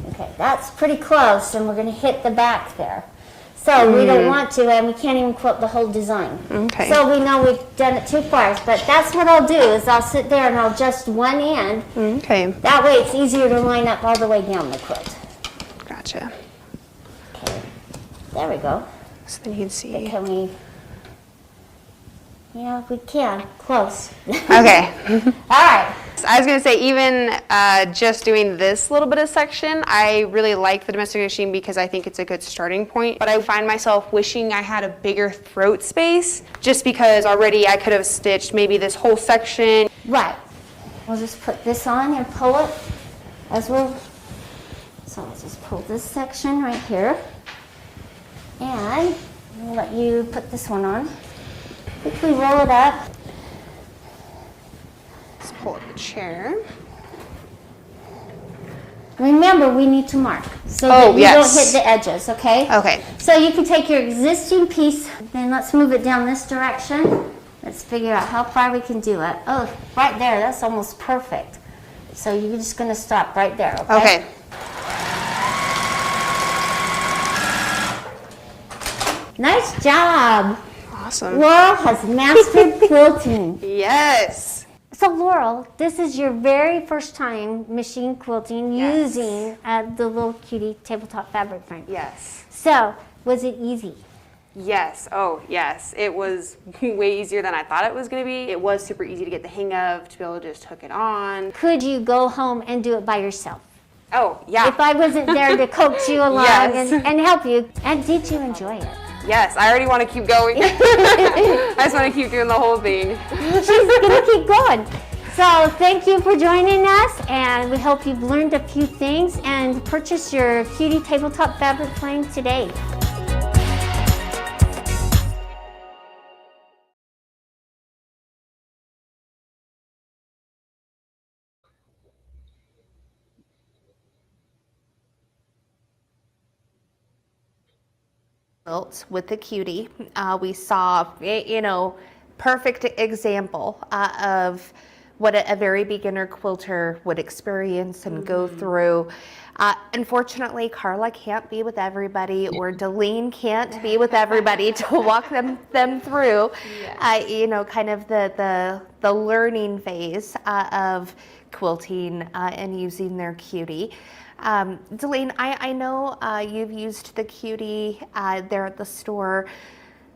Okay, that's pretty close, and we're going to hit the back there. So we don't want to, and we can't even quilt the whole design. Okay. So we know we've done it too far, but that's what I'll do, is I'll sit there and I'll adjust one end. Okay. That way it's easier to line up all the way down the quilt. Gotcha. Okay, there we go. So then you can see. Can we? Yeah, we can. Close. Okay. All right. I was going to say, even just doing this little bit of section, I really like the domestic machine because I think it's a good starting point. But I find myself wishing I had a bigger throat space just because already I could have stitched maybe this whole section. Right. We'll just put this on and pull it. as well. So I'll just pull this section right here. And I'll let you put this one on. Quickly roll it up. Let's pull up the chair. Remember, we need to mark so Oh, that you yes. don't hit the edges, okay? Okay. So you can take your existing piece, then let's move it down this direction. Let's figure out how far we can do it. Oh, right there, that's almost perfect. So you're just gonna stop right there, okay? Okay. Nice job. Awesome. Laurel has mastered quilting. Yes. So Laurel, this is your very first time machine quilting Yes. using the little cutie tabletop fabric frame. Yes. So, was it easy? Yes. Oh, yes. It was way easier than I thought it was going to be. It was super easy to get the hang of, to be able to just hook it on. Could you go home and do it by yourself? Oh, yeah. If I wasn't there to coax you along Yes. and help you, and did you enjoy it? Yes, I already want to keep going. I just want to keep doing the whole thing. She's gonna keep going. So thank you for joining us, and we hope you've learned a few things and purchase your cutie tabletop fabric frame today. Built with the cutie. We saw, perfect example of what a very beginner quilter would experience and go through. Unfortunately, Carla can't be with everybody, or Delene can't be with everybody to walk them through, kind of the learning phase of quilting and using their cutie. Delene, I know you've used the cutie there at the store.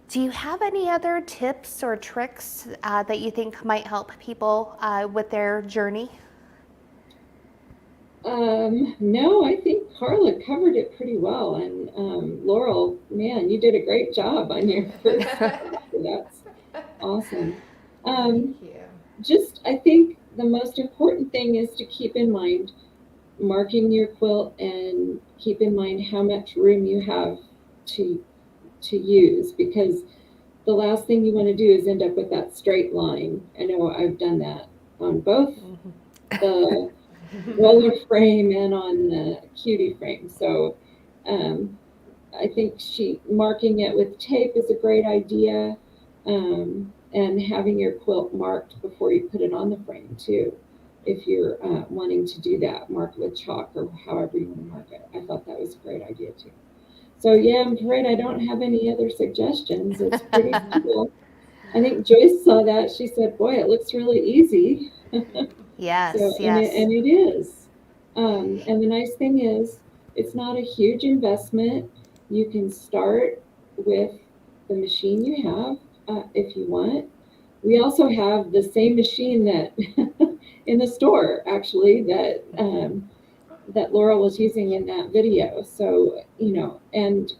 Do you have any other tips or tricks that you think might help people with their journey? No, I think Carla covered it pretty well. And Laurel, man, you did a great job on your first That's awesome. Thank you. Just, I think the most important thing is to keep in mind marking your quilt and keep in mind how much room you have to use, because the last thing you want to do is end up with that straight line. I know I've done that on both the roller frame and on the cutie frame. So I think marking it with tape is a great idea, and having your quilt marked before you put it on the frame too. If you're wanting to do that, mark it with chalk or however you want to mark it. I thought that was a great idea too. So yeah, I'm afraid I don't have any other suggestions. It's pretty simple. I think Joyce saw that. She said, boy, it looks really easy. Yes, So, yes. and it is. And the nice thing is, it's not a huge investment. You can start with the machine you have if you want. We also have the same machine that in the store, actually, that Laurel was using in that video. So, and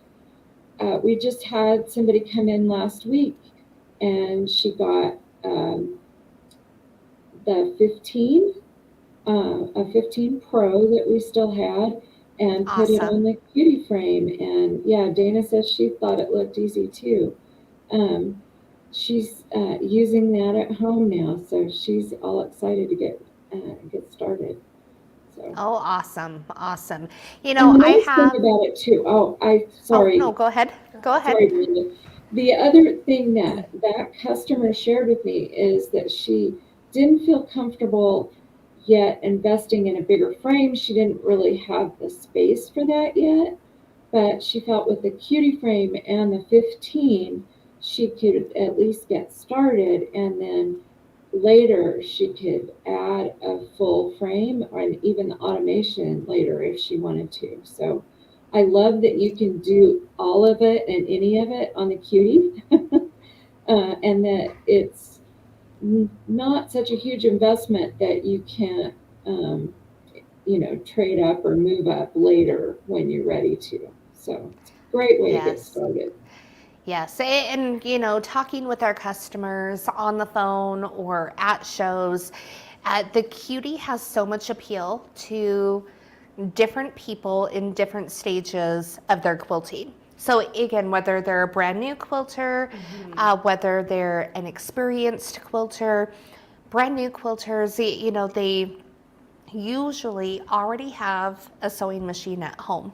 we just had somebody come in last week, and she got the 15, a 15 Pro that we still had, and put it on the cutie frame. And yeah, Dana says she thought it looked easy too. She's using that at home now, so she's all excited to get started. So. Oh, awesome, awesome. And the nice thing about it too. Sorry. Oh, no, go ahead. Go ahead. Sorry, Brenda. The other thing that customer shared with me is that she didn't feel comfortable yet investing in a bigger frame. She didn't really have the space for that yet, but she felt with the cutie frame and the 15, she could at least get started, and then later she could add a full frame and even the automation later if she wanted to. So I love that you can do all of it and any of it on the cutie, and that it's not such a huge investment that you can't trade up or move up later when you're ready to. So it's a great way to get started. Yes, and talking with our customers on the phone or at shows, The cutie has so much appeal to different people in different stages of their quilting. So again, whether they're a brand new quilter, whether they're an experienced quilter, brand new quilters, they usually already have a sewing machine at home,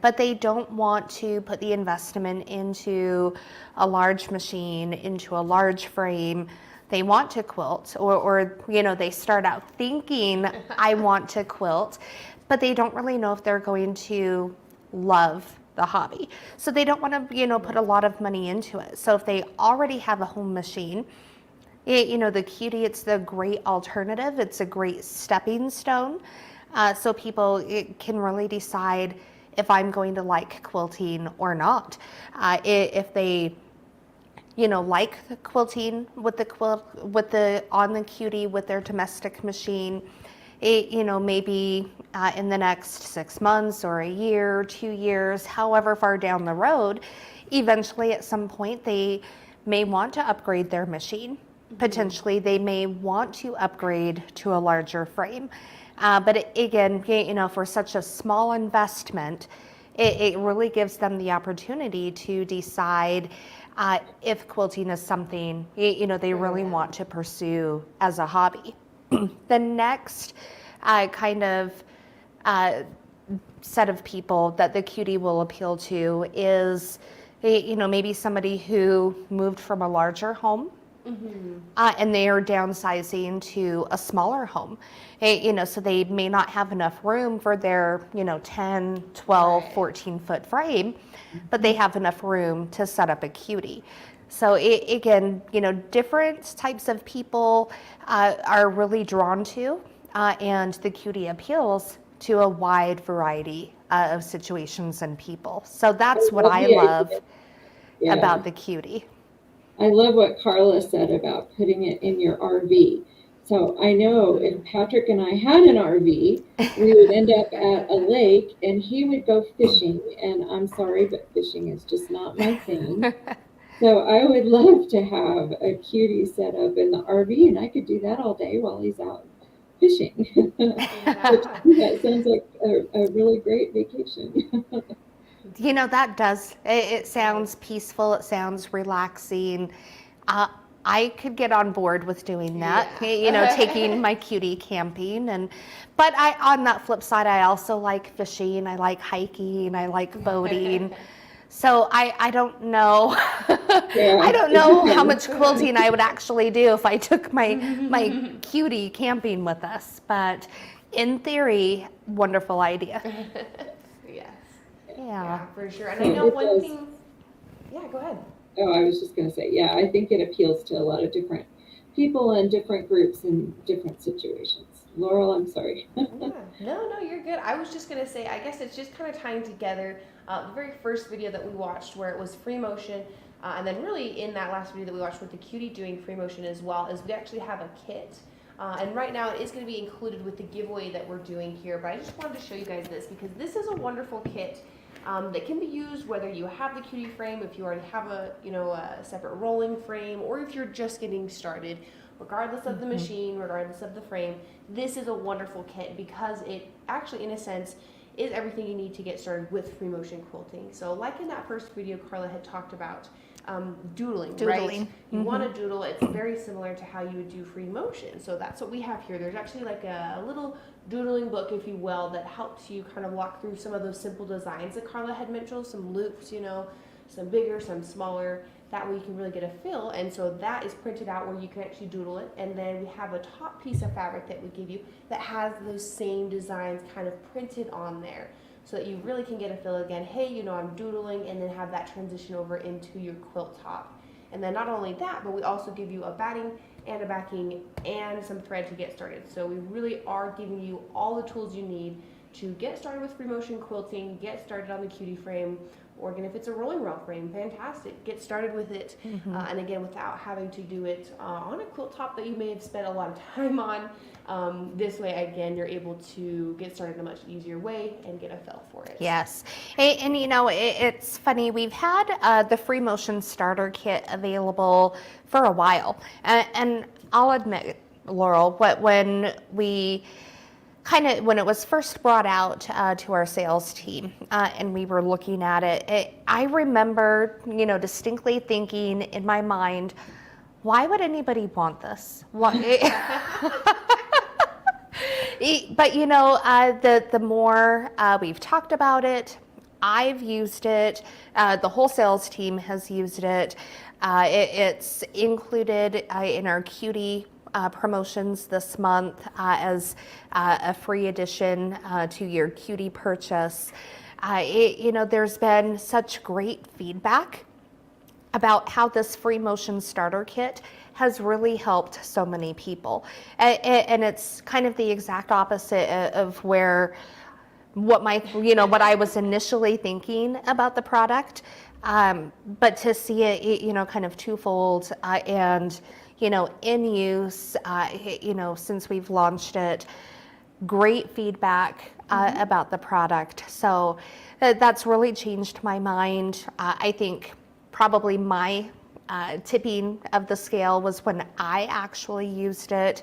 but they don't want to put the investment into a large machine, into a large frame. They want to quilt, or they start out thinking, I want to quilt, but they don't really know if they're going to love the hobby. So they don't want to, put a lot of money into it. So if they already have a home machine, the cutie, it's the great alternative. It's a great stepping stone. So people can really decide if I'm going to like quilting or not. If they, like the quilting with the on the cutie with their domestic machine, maybe in the next 6 months or a year, 2 years, however far down the road, eventually at some point they may want to upgrade their machine. Potentially they may want to upgrade to a larger frame. But again, for such a small investment, it really gives them the opportunity to decide if quilting is something they really want to pursue as a hobby. The next kind of set of people that the cutie will appeal to is maybe somebody who moved from a larger home. And they are downsizing to a smaller home. So they may not have enough room for their 10, 12, 14 foot frame, but they have enough room to set up a cutie. So again, different types of people are really drawn to, and the cutie appeals to a wide variety of situations and people. So that's what I love about the cutie. I love what Carla said about putting it in your RV. So I know if Patrick and I had an RV, we would end up at a lake and he would go fishing. And I'm sorry, but fishing is just not my thing. So I would love to have a cutie set up in the RV, and I could do that all day while he's out fishing. That sounds like a really great vacation. That does, it sounds peaceful, it sounds relaxing. I could get on board with doing that, taking my cutie camping. But on that flip side, I also like fishing, I like hiking, I like boating. So I don't know, I don't know how much quilting I would actually do if I took my cutie camping with us. But in theory, wonderful idea. Yeah, for sure. And I know one thing. Yeah, go ahead. Oh, I was just going to say, yeah, I think it appeals to a lot of different people and different groups in different situations. Laurel, I'm sorry. No, you're good. I was just going to say, I guess it's just kind of tying together the very first video that we watched where it was free motion. And then really in that last video that we watched with the cutie doing free motion as well, is we actually have a kit. And right now it is going to be included with the giveaway that we're doing here. But I just wanted to show you guys this because this is a wonderful kit. That can be used whether you have the cutie frame, if you already have a separate rolling frame, or if you're just getting started. Regardless of the machine, regardless of the frame, this is a wonderful kit because it actually, in a sense, is everything you need to get started with free motion quilting. So like in that first video, Carla had talked about doodling, right? You want to doodle, it's very similar to how you would do free motion. So that's what we have here. There's actually like a little doodling book, if you will, that helps you kind of walk through some of those simple designs that Carla had mentioned, some loops, some bigger, some smaller. That way you can really get a feel. And so that is printed out where you can actually doodle it. And then we have a top piece of fabric that we give you that has those same designs kind of printed on there, so that you really can get a feel again, hey, I'm doodling, and then have that transition over into your quilt top. And then not only that, but we also give you a batting and a backing and some thread to get started. So we really are giving you all the tools you need to get started with free motion quilting, get started on the cutie frame, or again, if it's a rolling rail frame, fantastic. Get started with it. And again, without having to do it on a quilt top that you may have spent a lot of time on. This way, again, you're able to get started in a much easier way and get a feel for it. Yes. And it's funny, we've had the free motion starter kit available for a while. And I'll admit, Laurel, when it was first brought out to our sales team and we were looking at it, I remember, distinctly thinking in my mind, why would anybody want this? Why? But the more we've talked about it, I've used it, the whole sales team has used it. It's included in our cutie promotions this month as a free addition to your cutie purchase. There's been such great feedback about how this free motion starter kit has really helped so many people. And it's kind of the exact opposite of what I was initially thinking about the product. But to see it, kind of twofold and, in use, since we've launched it, great feedback about the product. So that's really changed my mind. I think probably my tipping of the scale was when I actually used it.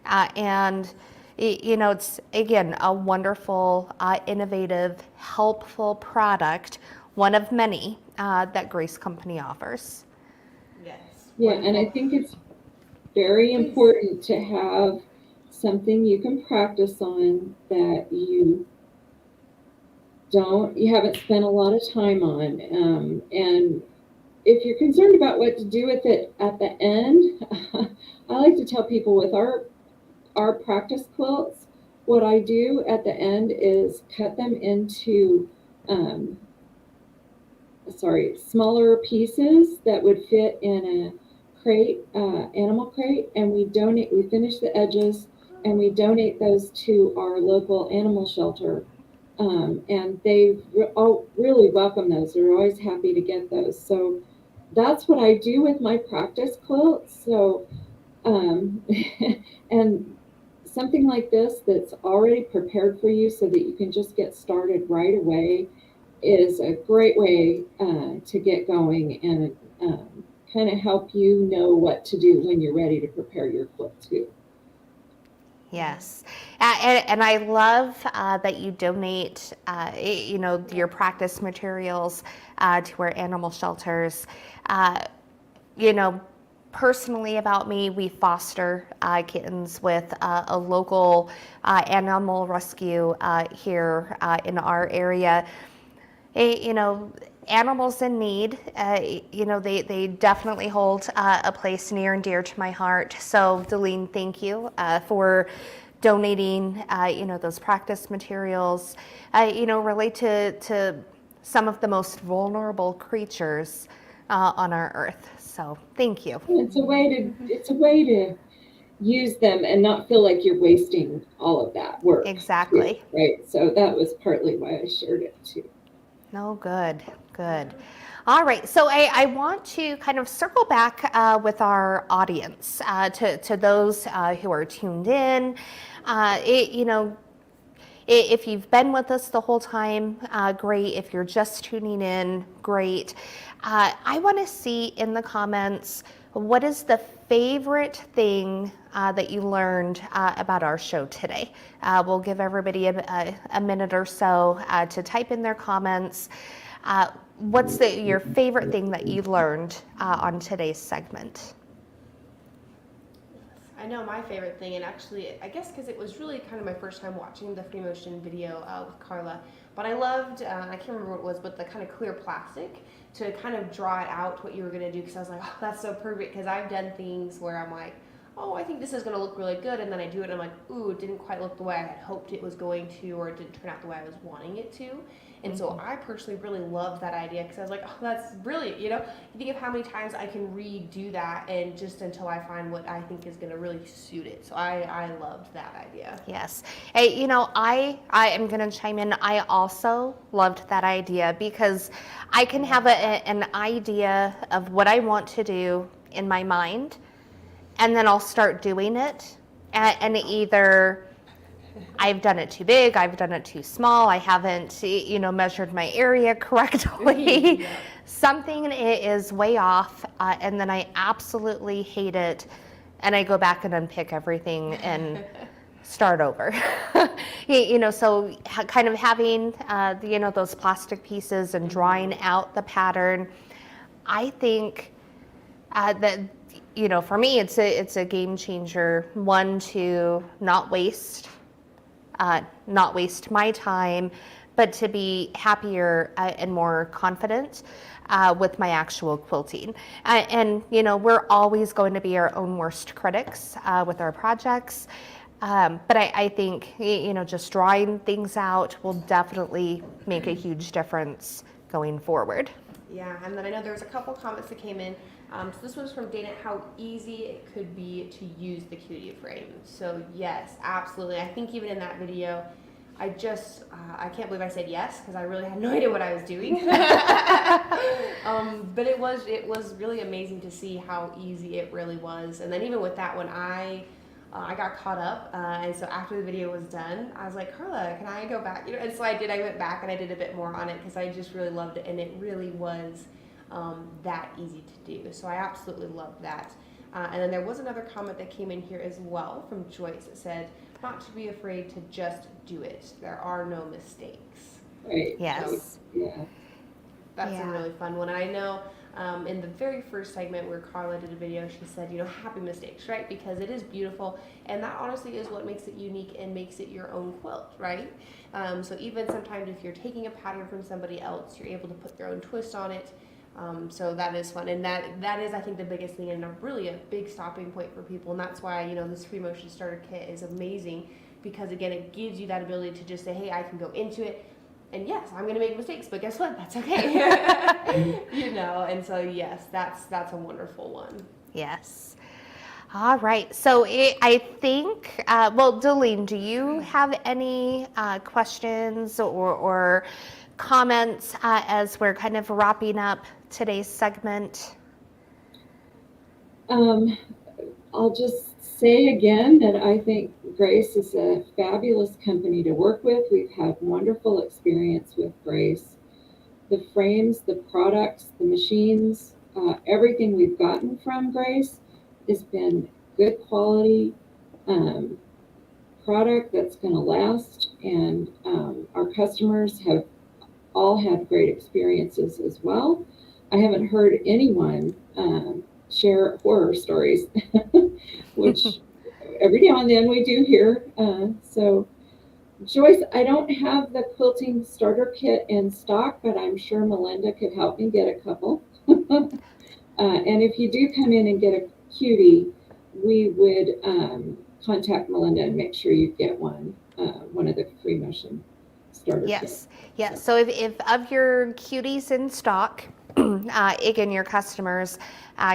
And it's, again, a wonderful, innovative, helpful product, one of many that Grace Company offers. Yes. Yeah, and I think it's very important to have something you can practice on that you haven't spent a lot of time on. And if you're concerned about what to do with it at the end, I like to tell people with our practice quilts, what I do at the end is cut them into smaller pieces that would fit in a crate, animal crate, and we finish the edges and we donate those to our local animal shelter. And they really welcome those. They're always happy to get those. So that's what I do with my practice quilts. So, and something like this that's already prepared for you so that you can just get started right away is a great way to get going and kind of help you know what to do when you're ready to prepare your quilt too. Yes, and I love that you donate, your practice materials to our animal shelters. Personally about me, we foster kittens with a local animal rescue here in our area. Animals in need, they definitely hold a place near and dear to my heart. So, Delene, thank you for donating, those practice materials, relate to some of the most vulnerable creatures on our earth. So, thank you. It's a way to use them and not feel like you're wasting all of that work. Exactly. Too, right. So that was partly why I shared it too. No, good. All right, so I want to kind of circle back with our audience, to those who are tuned in. If you've been with us the whole time, great. If you're just tuning in, great. I want to see in the comments, what is the favorite thing that you learned about our show today? We'll give everybody a minute or so to type in their comments. What's your favorite thing that you learned on today's segment? I know my favorite thing, and actually, I guess because it was really kind of my first time watching the free motion video with Carla, but I loved, I can't remember what it was, but the kind of clear plastic to kind of draw it out what you were going to do, because I was like, oh, that's so perfect, because I've done things where I'm like, oh, I think this is going to look really good, and then I do it, and I'm like, ooh, it didn't quite look the way I had hoped it was going to, or it didn't turn out the way I was wanting it to. And so I personally really loved that idea, because I was like, oh, that's brilliant. You think of how many times I can redo that, and just until I find what I think is going to really suit it. So I loved that idea. Yes. Hey, I am going to chime in. I also loved that idea, because I can have an idea of what I want to do in my mind, and then I'll start doing it, and either I've done it too big, I've done it too small, I haven't, measured my area correctly. Something is way off, and then I absolutely hate it and I go back and unpick everything and start over. So kind of having, those plastic pieces and drawing out the pattern, I think that, for me, it's a game changer. One, to not waste my time, but to be happier and more confident with my actual quilting. And we're always going to be our own worst critics with our projects. But I think, just drawing things out will definitely make a huge difference going forward. Yeah, and then I know there was a couple comments that came in. So this was from Dana, how easy it could be to use the cutie frame. So yes, absolutely. I think even in that video, I can't believe I said yes, because I really had no idea what I was doing. But it was really amazing to see how easy it really was. And then even with that one, I got caught up, and so after the video was done, I was like, Carla, can I go back? And so I did. I went back and I did a bit more on it because I just really loved it, and it really was that easy to do. So I absolutely loved that. And then there was another comment that came in here as well from Joyce that said, not to be afraid to just do it. There are no mistakes. Right. Yes. Yeah. That's a really fun one. And I know in the very first segment where Carla did a video, she said, happy mistakes, right? Because it is beautiful. And that honestly is what makes it unique and makes it your own quilt, right? So even sometimes if you're taking a pattern from somebody else, you're able to put your own twist on it. So that is fun. And that is, I think, the biggest thing and really a big stopping point for people. And that's why, this free motion starter kit is amazing because, again, it gives you that ability to just say, hey, I can go into it. And yes, I'm going to make mistakes, but guess what? That's okay. And so, yes, that's a wonderful one. Yes. All right. So I think, Delene, do you have any questions or comments as we're kind of wrapping up today's segment? I'll just say again that I think Grace is a fabulous company to work with. We've had wonderful experience with Grace. The frames, the products, the machines, everything we've gotten from Grace has been good quality product that's going to last, and our customers have all had great experiences as well. I haven't heard anyone share horror stories, which every now and then we do hear. So Joyce, I don't have the quilting starter kit in stock, but I'm sure Melinda could help me get a couple. And if you do come in and get a cutie, we would contact Melinda and make sure you get one of the free motion starter kits. Yes. So if of your cuties in stock, again, your customers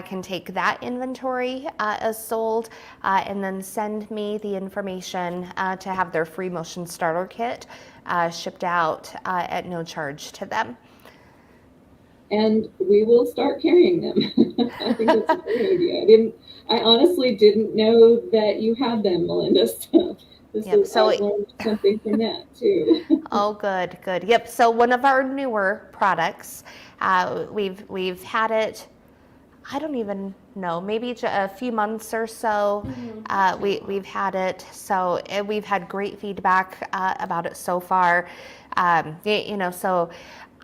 can take that inventory as sold and then send me the information to have their free motion starter kit shipped out at no charge to them. And we will start carrying them. I think that's a great idea. I honestly didn't know that you had them, Melinda. So I learned something from that too. Oh, good. Yep. So one of our newer products, we've had it, I don't even know, maybe a few months or so. We've had it. So we've had great feedback about it so far. So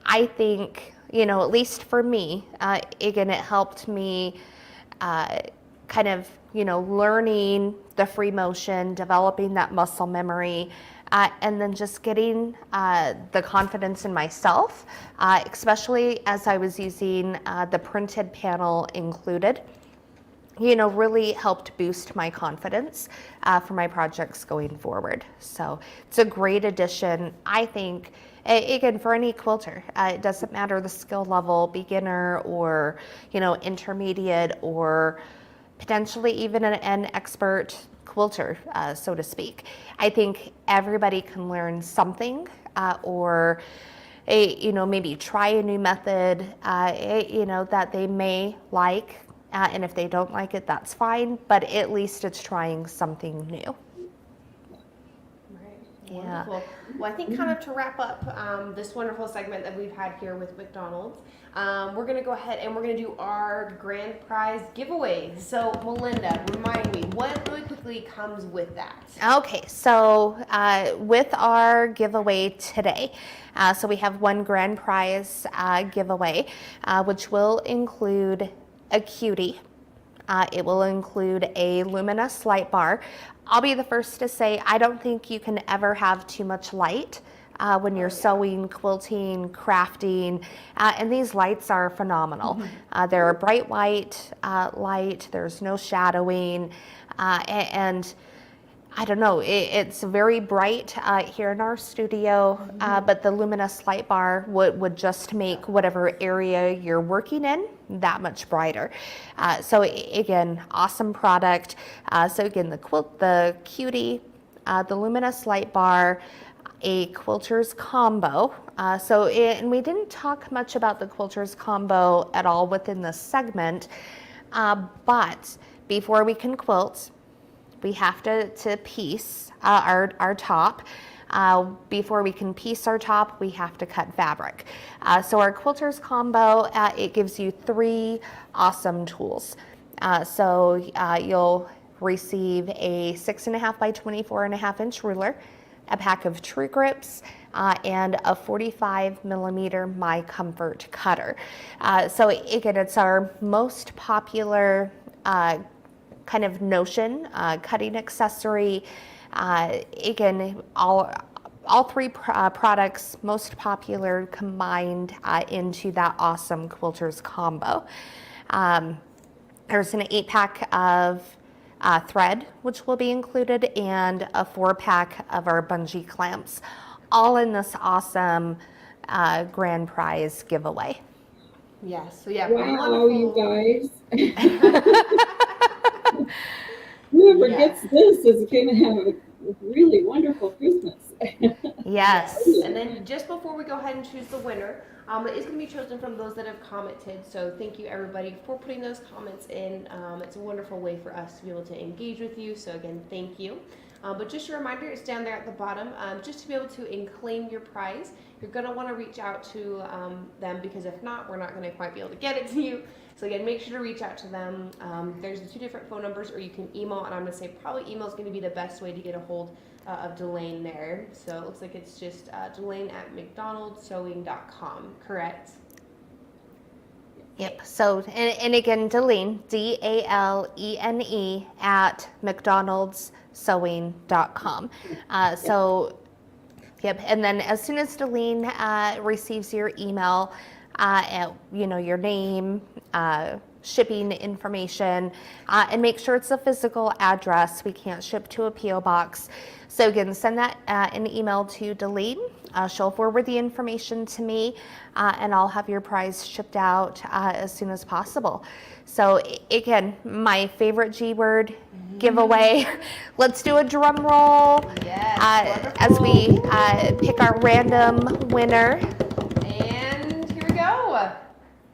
I think, at least for me, again, it helped me kind of, learning the free motion, developing that muscle memory, and then just getting the confidence in myself, especially as I was using the printed panel included. Really helped boost my confidence for my projects going forward. So it's a great addition, I think, again, for any quilter. It doesn't matter the skill level, beginner or, intermediate or potentially even an expert quilter, so to speak. I think everybody can learn something or maybe try a new method, that they may like. And if they don't like it, that's fine, but at least it's trying something new. Right. Yeah. Wonderful. Well, I think kind of to wrap up this wonderful segment that we've had here with McDonald's, we're going to go ahead and we're going to do our grand prize giveaway. So, Melinda, remind me, what really quickly comes with that? Okay, so with our giveaway today, so we have one grand prize giveaway, which will include a cutie. It will include a luminous light bar. I'll be the first to say I don't think you can ever have too much light when you're sewing, quilting, crafting, and these lights are phenomenal. They're a bright white light, there's no shadowing, and I don't know, it's very bright here in our studio, but the luminous light bar would just make whatever area you're working in that much brighter. So again, awesome product. So again, the cutie, the luminous light bar, a quilter's combo. And we didn't talk much about the quilter's combo at all within this segment, but before we can quilt, we have to piece our top. Before we can piece our top, we have to cut fabric. So our quilter's combo, it gives you 3 awesome tools. You'll receive a 6.5 by 24.5 inch ruler, a pack of true grips, and a 45 millimeter My Comfort cutter. So again, it's our most popular kind of notion, cutting accessory. Again, all 3 products most popular combined into that awesome quilter's combo. There's an 8-pack of thread, which will be included, and a 4-pack of our bungee clamps, all in this awesome grand prize giveaway. Yes. So yeah. Wow, you Wonderful. guys. Whoever gets this is going to have a really wonderful Christmas. Yes. And then just before we go ahead and choose the winner, it is going to be chosen from those that have commented. So thank you everybody for putting those comments in. It's a wonderful way for us to be able to engage with you. So again, thank you. But just a reminder, it's down there at the bottom. Just to be able to claim your prize, you're going to want to reach out to them, because if not, we're not going to quite be able to get it to you. So again, make sure to reach out to them. There's the 2 different phone numbers, or you can email, and I'm going to say probably email is going to be the best way to get a hold of Delane there. So it looks like it's just Delane@mcdonaldsewing.com, correct? Yep. So, and again, Delene, DALENE at McDonald'ssewing.com. Yep. And then as soon as Delene receives your email, your name, shipping information, and make sure it's a physical address. We can't ship to a P.O. box. So again, send that an email to Delene. She'll forward the information to me, and I'll have your prize shipped out as soon as possible. So again, my favorite G word giveaway. Let's do a drum roll as we pick our random winner. And here we go.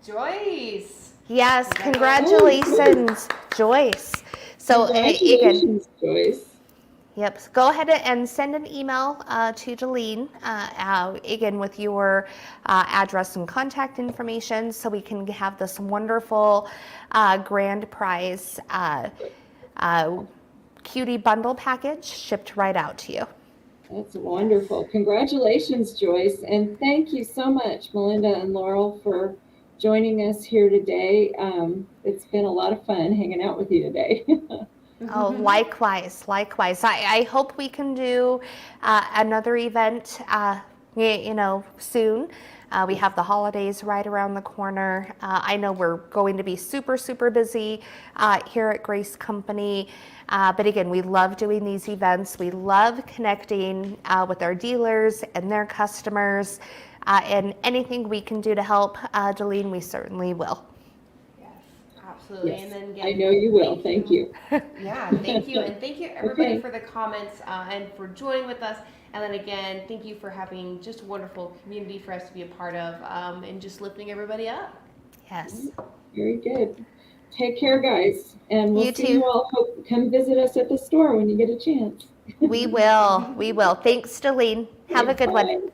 Joyce. Yes, congratulations, Joyce. So Congratulations, Joyce. Yep. So go ahead and send an email to Delene, again, with your address and contact information, so we can have this wonderful grand prize cutie bundle package shipped right out to you. That's wonderful. Congratulations, Joyce. And thank you so much, Melinda and Laurel, for joining us here today. It's been a lot of fun hanging out with you today. Oh, likewise. I hope we can do another event, soon. We have the holidays right around the corner. I know we're going to be super, super busy here at Grace Company. But again, we love doing these events. We love connecting with our dealers and their customers. And anything we can do to help Delene, we certainly will. Absolutely. Yes, And then again, I know you will. Thank you. Yeah, thank you. And thank you everybody Okay. for the comments and for joining with us. And then again, thank you for having just a wonderful community for us to be a part of, and just lifting everybody up. Yes. Very good. Take care, guys. And we'll You see too. you all. Come visit us at the store when you get a chance. We will. We will. Thanks, Stalene. Have a good one. Bye.